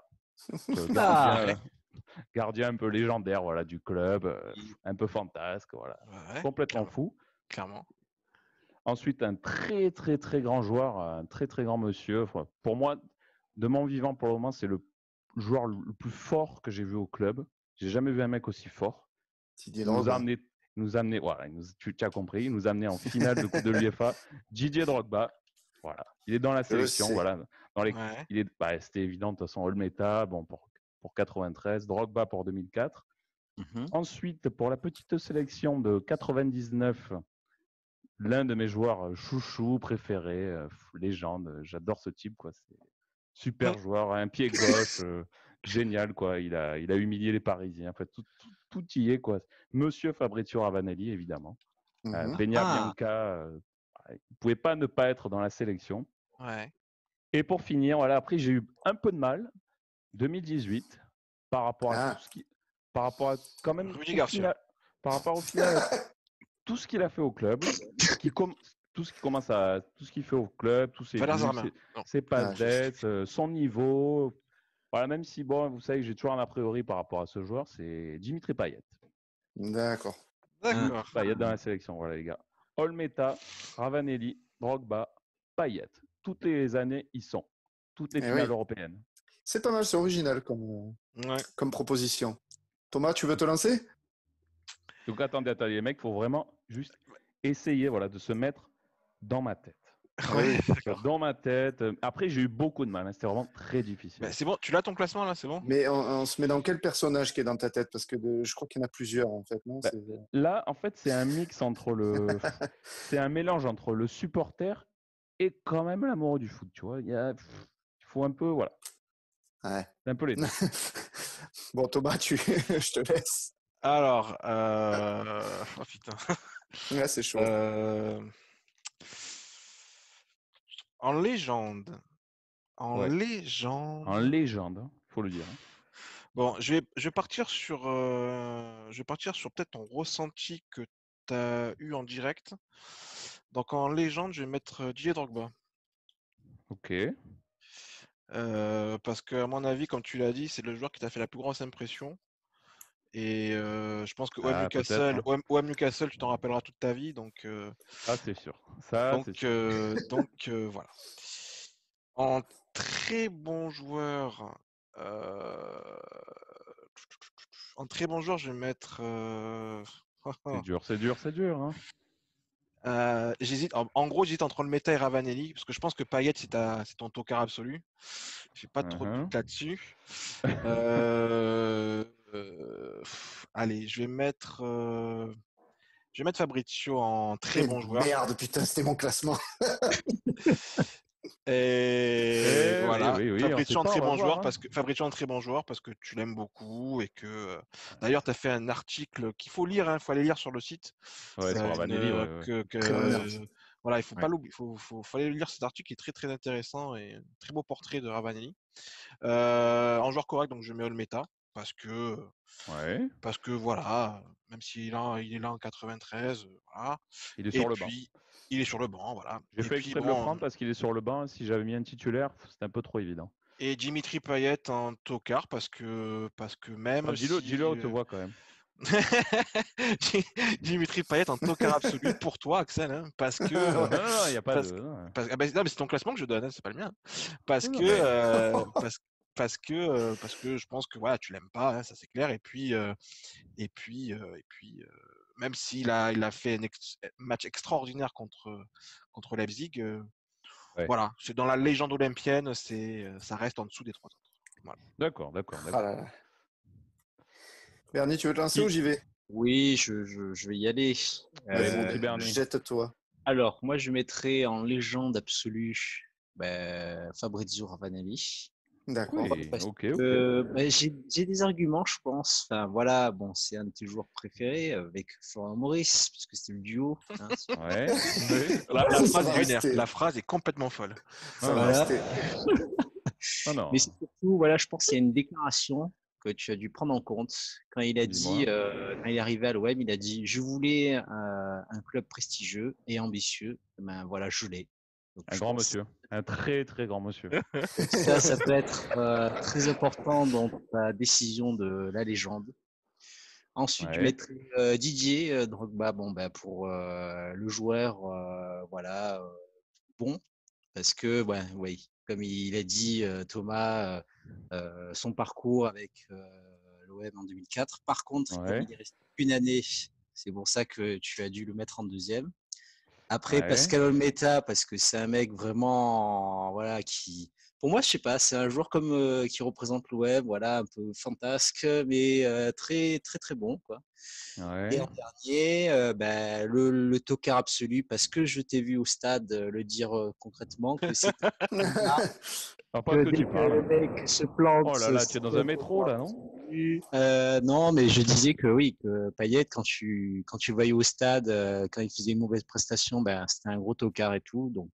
gardien un peu légendaire, voilà, du club, un peu fantasque, voilà, Ouais, complètement clairement. fou. Clairement. Ensuite, un très très très grand joueur, un très très grand monsieur. Enfin, pour moi, de mon vivant, pour le moment, c'est le joueur le plus fort que j'ai vu au club. J'ai jamais vu un mec aussi fort. Didier Il nous a Drogba. amené, voilà, tu as compris, il nous a amené en finale de Coupe de l'UEFA. Didier Drogba, voilà, il est dans la Je le sélection, sais. voilà. Ouais. C'était évident de toute façon. Olmeta, bon pour 93, Drogba pour 2004. Ensuite, pour la petite sélection de 99. L'un de mes joueurs chouchou préférés, légende, j'adore ce type, quoi. C'est super joueur, un pied gauche, génial, quoi. Il a humilié les Parisiens. En fait, tout y est, quoi. Monsieur Fabrizio Ravanelli, évidemment. Peña Bianca, il ne pouvait pas ne pas être dans la sélection. Ouais. Et pour finir, voilà, après j'ai eu un peu de mal, 2018, par rapport à tout ce qui, par rapport à quand même, Rudy Garcia. par rapport au final, tout ce qu'il a fait au club, tout ce qu'il fait au club, tous ses Valère buts, Zarma. ses passes Ah, je- d'ess, son niveau. Voilà, même si, bon, vous savez que j'ai toujours un a priori par rapport à ce joueur, c'est Dimitri Payet. D'accord. D'accord. Payet dans la sélection, voilà les gars. Olmeta, Ravanelli, Drogba, Payet. Toutes les années, ils sont. Toutes les Eh finales oui. européennes. C'est pas mal, c'est original Ouais. comme proposition. Thomas, tu veux te lancer? Donc attendez, les mecs, il faut vraiment juste essayer, voilà, de se mettre dans ma tête. Ouais, d'accord. Dans ma tête. Après, j'ai eu beaucoup de mal. Hein. C'était vraiment très difficile. Bah, c'est bon, tu l'as ton classement là, c'est bon? Mais on se met dans quel personnage qui est dans ta tête? Parce que je crois qu'il y en a plusieurs, en fait, non? Bah, là, en fait, c'est un mix entre le. C'est un mélange entre le supporter et quand même l'amoureux du foot. Tu vois, il faut un peu, voilà. Ouais. C'est un peu les deux. Bon, Thomas, je te laisse. Alors, oh putain. Ouais, c'est chaud. En légende. En Ouais. légende. En légende, il faut le dire. Hein. Bon, je vais partir sur peut-être ton ressenti que tu as eu en direct. Donc en légende, je vais mettre Didier Drogba. Ok. Parce qu'à mon avis, comme tu l'as dit, c'est le joueur qui t'a fait la plus grosse impression. Et je pense que OM peut-être. Newcastle, Hein. OM Newcastle, tu t'en rappelleras toute ta vie. Donc, Ça, c'est sûr. Ça, c'est sûr. voilà. En très bon joueur, euh, je vais mettre. C'est dur, c'est dur, c'est dur. Hein. J'hésite. En gros, j'hésite entre le Meta et Ravanelli, parce que je pense que Payet, c'est ton tocard absolu. J'ai pas trop de doute là-dessus. Allez, je vais mettre Fabrizio en très bon joueur. Merde, putain, c'était mon classement. Et voilà, oui, Fabrizio en très bon joueur hein. Fabrizio en très bon joueur parce que tu l'aimes beaucoup et que d'ailleurs tu as fait un article qu'il faut lire, il faut aller lire sur le site. Ouais, sur Ravanelli, Très bon article. Voilà, il faut pas l'oublier, faut aller lire cet article qui est très très intéressant et un très beau portrait de Ravanelli. En joueur correct, donc je mets Olmeta parce que voilà, même s'il il est là en 93, voilà. Il est Et sur le banc. puis il est sur le banc, voilà. J'ai fait exprès de le prendre parce qu'il est sur le banc. Si j'avais mis un titulaire, c'était un peu trop évident. Et Dimitri Payet en tocard parce que même dis-le, on te voit quand même. Dimitri Payet en tocard absolu pour toi, Axel, hein, parce que non, il n'y a pas de. non, mais c'est ton classement que je donne, hein, c'est pas le mien. Parce que je pense que voilà, tu l'aimes pas, hein, ça c'est clair. Et puis même s'il a fait un match extraordinaire contre Leipzig, voilà, c'est dans la légende olympienne, ça reste en dessous des 3 autres. Voilà. D'accord. Ah là là. Bernie, tu veux te lancer ou j'y vais? Oui, je vais y aller. Allez, mon petit Bernie. Jette-toi. Alors, moi, je mettrais en légende absolue Fabrizio Ravanelli. D'accord. Oui, ok. J'ai des arguments, je pense. Enfin, voilà, bon, c'est un de tes joueurs préférés avec Florent Maurice, puisque c'était le duo. Hein. Ouais. La phrase est complètement folle. Ça va rester. Non. Mais c'est surtout, voilà, je pense qu'il y a une déclaration que tu as dû prendre en compte quand il a dit, quand il est arrivé à l'OM, il a dit, je voulais un club prestigieux et ambitieux. Ben voilà, je l'ai. Un grand monsieur, un très très grand monsieur. Ça peut être très important dans ta décision de la légende. Ensuite, je mettrai Didier Drogba, pour le joueur, voilà, bon, parce que, oui, comme il a dit Thomas, son parcours avec l'OM en 2004. Par contre, comme il est resté une année, c'est pour ça que tu as dû le mettre en deuxième. Après, Pascal Olmeta, parce que c'est un mec vraiment, voilà, qui, pour moi, je sais pas, c'est un joueur comme qui représente l'OM, voilà, un peu fantasque, mais très, très, très bon, quoi. Et en dernier, le tocard absolu, parce que je t'ai vu au stade le dire concrètement que c'est que tu parles. Le mec se plante. Oh là là, tu es dans un métro là, non? Non, mais je disais que oui, que Payet, quand tu le voyais au stade, quand il faisait une mauvaise prestation, c'était un gros tocard et tout. Donc,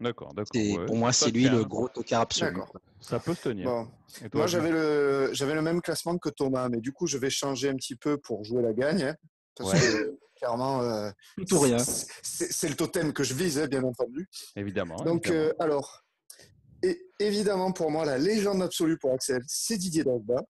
d'accord. Pour moi, c'est lui le gros tocard absolu. Ça peut se tenir. Bon. Moi, j'avais le même classement que Thomas, mais du coup, je vais changer un petit peu pour jouer la gagne. Hein, parce que clairement, tout rien. C'est le totem que je vise, hein, bien entendu. Évidemment. Donc, alors, évidemment, pour moi, la légende absolue pour Axel, c'est Didier Drogba.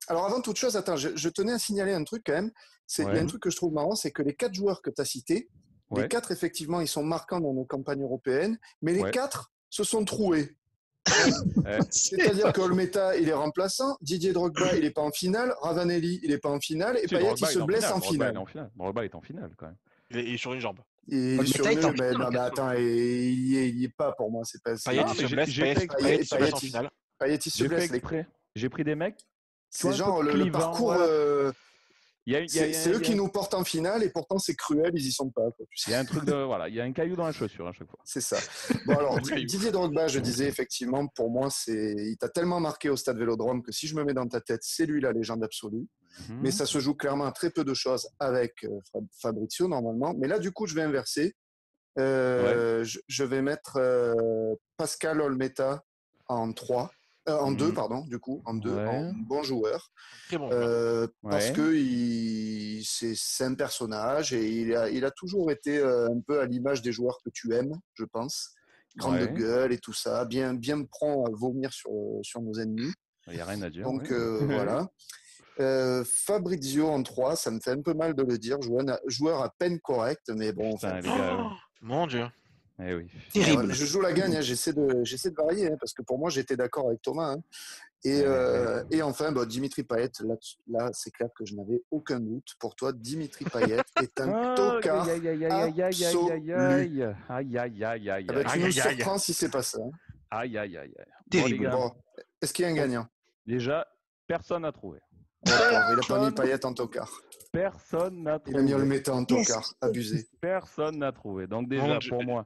Alors, avant toute chose, attends, je tenais à signaler un truc quand même. Il y a un truc que je trouve marrant, c'est que les 4 joueurs que tu as cités, les 4, effectivement, ils sont marquants dans nos campagnes européennes, mais les 4 se sont troués. C'est-à-dire qu'Olmeta, il est remplaçant, Didier Drogba, il n'est pas en finale, Ravanelli, il n'est pas en finale, et Payet, il se blesse en finale. Drogba est en finale quand même. Il est sur une jambe. Il est sur une jambe, mais attends, il n'y est pas pour moi. C'est pas Payet, il se blesse, Payet, il se blesse en finale. Payet, il se blesse. J'ai pris des mecs. C'est genre le parcours. Voilà. C'est eux qui nous portent en finale et pourtant c'est cruel, ils y sont pas. Quoi, tu sais. Il y a un truc voilà, il y a un caillou dans la chaussure à chaque fois. C'est ça. Bon alors Didier Drogba, je disais effectivement, pour moi il t'a tellement marqué au Stade Vélodrome que si je me mets dans ta tête, c'est lui la légende absolue. Mais ça se joue clairement à très peu de choses avec Fabrizio normalement. Mais là du coup je vais inverser. Je vais mettre Pascal Olmeta en 3. En 2, pardon, du coup, en bon joueur. Très bon parce que c'est un personnage et il a toujours été un peu à l'image des joueurs que tu aimes, je pense. Grande gueule et tout ça, bien prompt à vomir sur nos ennemis. Il n'y a rien à dire. Donc voilà. Fabrizio en 3, ça me fait un peu mal de le dire. Joueur à peine correct, mais bon. Putain, les gars, mon Dieu. Eh oui. Terrible. Je joue la gagne, hein, j'essaie de varier, hein, parce que pour moi j'étais d'accord avec Thomas. Hein. Et enfin, Dimitri Payet, là c'est clair que je n'avais aucun doute. Pour toi, Dimitri Payet est un tocard absolu. Tu nous surprends si c'est pas ça. Aïe. Terrible. Bon, est-ce qu'il y a un gagnant? Déjà, personne n'a trouvé. Il a pas mis Payet en tocard. Personne n'a trouvé. Il a mis Olmeta en tocard. Abusé. Personne n'a trouvé. Donc déjà, pour moi...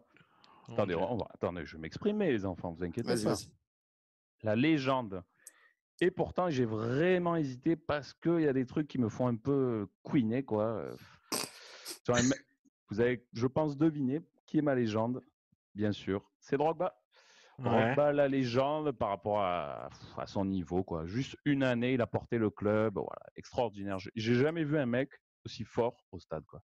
Attendez, je vais m'exprimer, les enfants, vous inquiétez pas. Vas-y. La légende. Et pourtant, j'ai vraiment hésité parce qu'il y a des trucs qui me font un peu couiner, quoi. Vous avez, je pense, deviné qui est ma légende, bien sûr. C'est Drogba. Drogba, la légende par rapport à son niveau, quoi. Juste une année, il a porté le club. Voilà, extraordinaire. J'ai jamais vu un mec aussi fort au stade, quoi.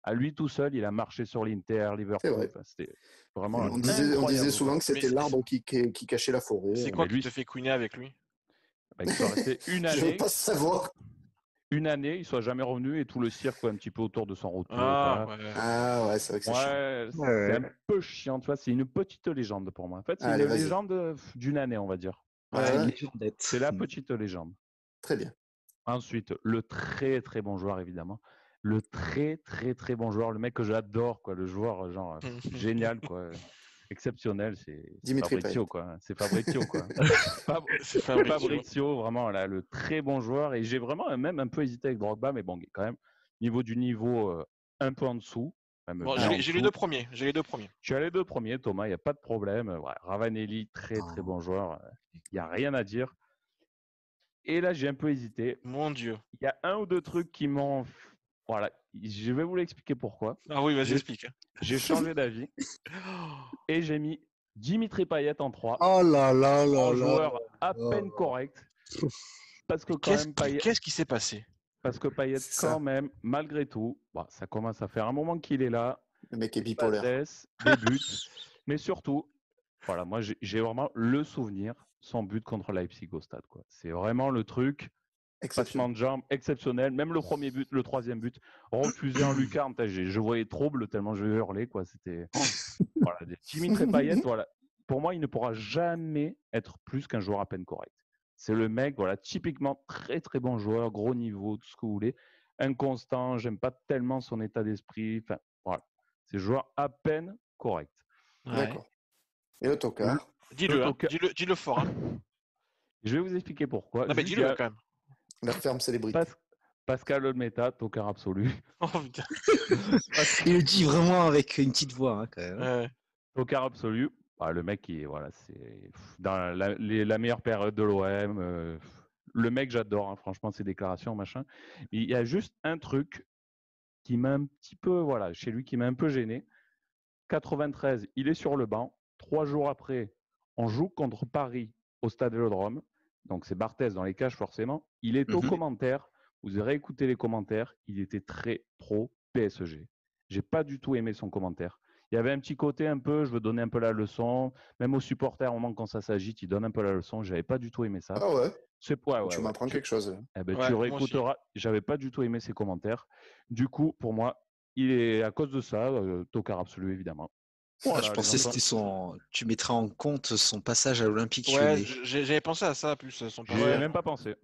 À lui tout seul, il a marché sur l'Inter, Liverpool. Enfin, c'était vraiment on disait souvent que c'était l'arbre qui cachait la forêt. C'est quoi qui te fait couiner avec lui? Il soit resté une année. Je veux pas savoir. Une année, il ne soit jamais revenu et tout le cirque un petit peu autour de son retour. Ouais, c'est vrai que c'est chiant. C'est un peu chiant, tu vois. C'est une petite légende pour moi. En fait, c'est une légende d'une année, on va dire. C'est la petite légende. Très bien. Ensuite, le très très bon joueur, évidemment. Le très très très bon joueur, le mec que j'adore, quoi, le joueur genre génial, quoi, exceptionnel, c'est Fabrizio, quoi. C'est Fabrizio, quoi. Fabrizio, vraiment là, le très bon joueur. Et j'ai vraiment même un peu hésité avec Drogba, mais bon, quand même niveau un peu en dessous. Bon, j'ai les deux premiers. Tu as les deux premiers, Thomas, il n'y a pas de problème. Ouais, Ravanelli, très très bon joueur. Il n'y a rien à dire. Et là, j'ai un peu hésité. Mon Dieu. Il y a un ou deux trucs qui m'ont... Voilà, je vais vous l'expliquer pourquoi. Ah oui, vas-y, explique. J'ai changé d'avis et j'ai mis Dimitri Payet en 3. Oh là là là un joueur à peine correct. Parce que qu'est-ce qui s'est passé? Parce que Payet, quand même, malgré tout, ça commence à faire un moment qu'il est là. Le mec est bipolaire. Des buts. Mais surtout, voilà, moi, j'ai vraiment le souvenir, son but contre Leipzig au stade, quoi. C'est vraiment le truc... Passement de jambes exceptionnel. Même le premier but, le troisième but, refusé en lucarne. Je voyais trouble tellement je hurlais, quoi. C'était voilà, Dimitri Payet. Voilà. Pour moi, il ne pourra jamais être plus qu'un joueur à peine correct. C'est le mec, voilà, typiquement très très bon joueur, gros niveau, tout ce que vous voulez, inconstant. J'aime pas tellement son état d'esprit. Enfin, voilà, c'est joueur à peine correct. D'accord. Et le tocard. Dis-le fort. Hein. Je vais vous expliquer pourquoi. Non, mais dis-le quand même. La ferme célébrité. Pascal Olmeta, tocard absolu. Oh putain. Il le dit vraiment avec une petite voix, hein, quand même. Tocard absolu. Le mec, c'est dans la meilleure période de l'OM. Le mec, j'adore, hein, franchement, ses déclarations, machin. Il y a juste un truc qui m'a un petit peu, chez lui, qui m'a un peu gêné. 93, il est sur le banc. 3 jours après, on joue contre Paris au Stade Vélodrome. Donc, c'est Barthez dans les cages, forcément. Il est aux commentaires. Vous aurez écouté les commentaires. Il était très pro PSG. J'ai pas du tout aimé son commentaire. Il y avait un petit côté un peu, je veux donner un peu la leçon. Même aux supporters, au moment quand ça s'agite, il donne un peu la leçon. J'avais pas du tout aimé ça. Ah ouais. Tu m'apprends quelque chose. Tu réécouteras. J'avais pas du tout aimé ses commentaires. Du coup, pour moi, il est à cause de ça, tocard absolu, évidemment. Voilà, je pensais que c'était tu mettrais en compte son passage à l'Olympique. Ouais, j'avais pensé à ça plus. Son passage. Ouais, même pas pensé.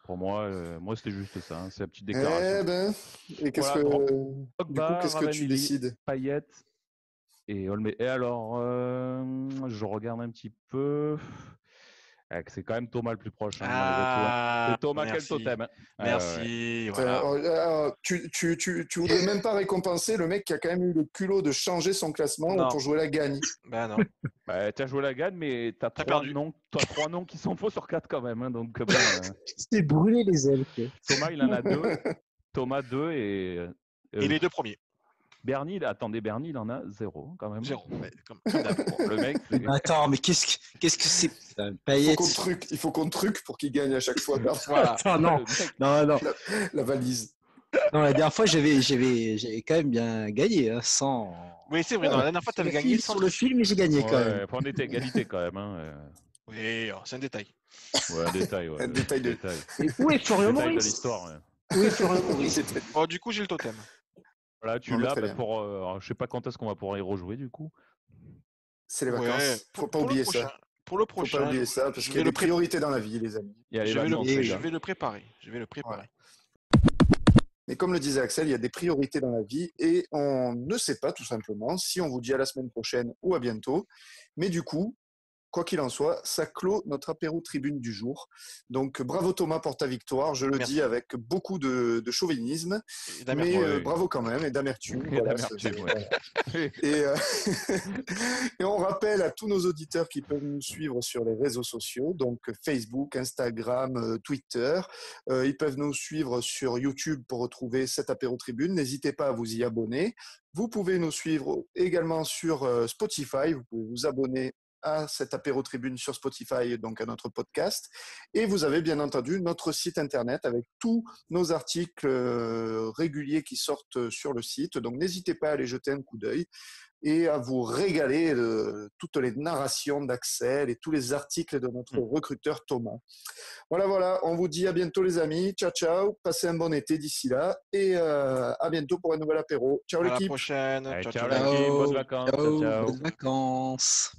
Pour moi, c'était juste ça. Hein, c'est la petite déclaration. Et qu'est-ce que tu décides? Payet et Olmé. Et alors, je regarde un petit peu. C'est quand même Thomas le plus proche. Hein, c'est Thomas quel totem. Hein. Merci. Voilà. Tu voudrais même pas récompenser le mec qui a quand même eu le culot de changer son classement pour jouer la gagne. Bah non. Tu as joué la gagne, mais tu as 3 noms qui sont faux sur 4 quand même. Hein, donc, c'était brûlé les ailes. Thomas, il en a 2. Thomas 2 et les 2 premiers. Bernie, il en a 0 quand même. 0. Le mec. Attends, mais qu'est-ce que c'est Payet. Il faut qu'on truque pour qu'il gagne à chaque fois. Voilà. Attends, non. La valise. Non, la dernière fois, j'avais quand même bien gagné, hein, sans. Oui, c'est vrai. Non, la dernière fois, tu avais gagné sur le film, mais j'ai gagné quand même. On était égalité quand même. Hein. Oui, c'est un détail. Ouais, un détail. Ouais, un détail. Où est Florian Maurice? De l'histoire. Ouais. Où est Florian Maurice? Du coup, j'ai le totem. Voilà, tu l'as pour. Je sais pas quand est-ce qu'on va pouvoir y rejouer du coup. C'est les vacances. Faut pas oublier ça. Pour le prochain. Faut pas oublier ça parce qu'il y a des priorités dans la vie, les amis. Je vais le préparer. Voilà. Mais comme le disait Axel, il y a des priorités dans la vie et on ne sait pas tout simplement si on vous dit à la semaine prochaine ou à bientôt. Mais du coup, quoi qu'il en soit, ça clôt notre apéro tribune du jour. Donc, bravo Thomas pour ta victoire. Je le dis avec beaucoup de chauvinisme, mais bravo quand même et d'amertume. Et on rappelle à tous nos auditeurs qui peuvent nous suivre sur les réseaux sociaux, donc Facebook, Instagram, Twitter. Ils peuvent nous suivre sur YouTube pour retrouver cet apéro tribune. N'hésitez pas à vous y abonner. Vous pouvez nous suivre également sur Spotify. Vous pouvez vous abonner à cet apéro tribune sur Spotify, donc à notre podcast. Et vous avez bien entendu notre site internet avec tous nos articles réguliers qui sortent sur le site. Donc n'hésitez pas à aller jeter un coup d'œil et à vous régaler de toutes les narrations d'Axel et tous les articles de notre recruteur Thomas. Voilà, on vous dit à bientôt les amis. Ciao, ciao. Passez un bon été d'ici là et à bientôt pour un nouvel apéro. Ciao l'équipe. À la prochaine. Ciao l'équipe. Bonnes vacances. Ciao. Bonnes vacances.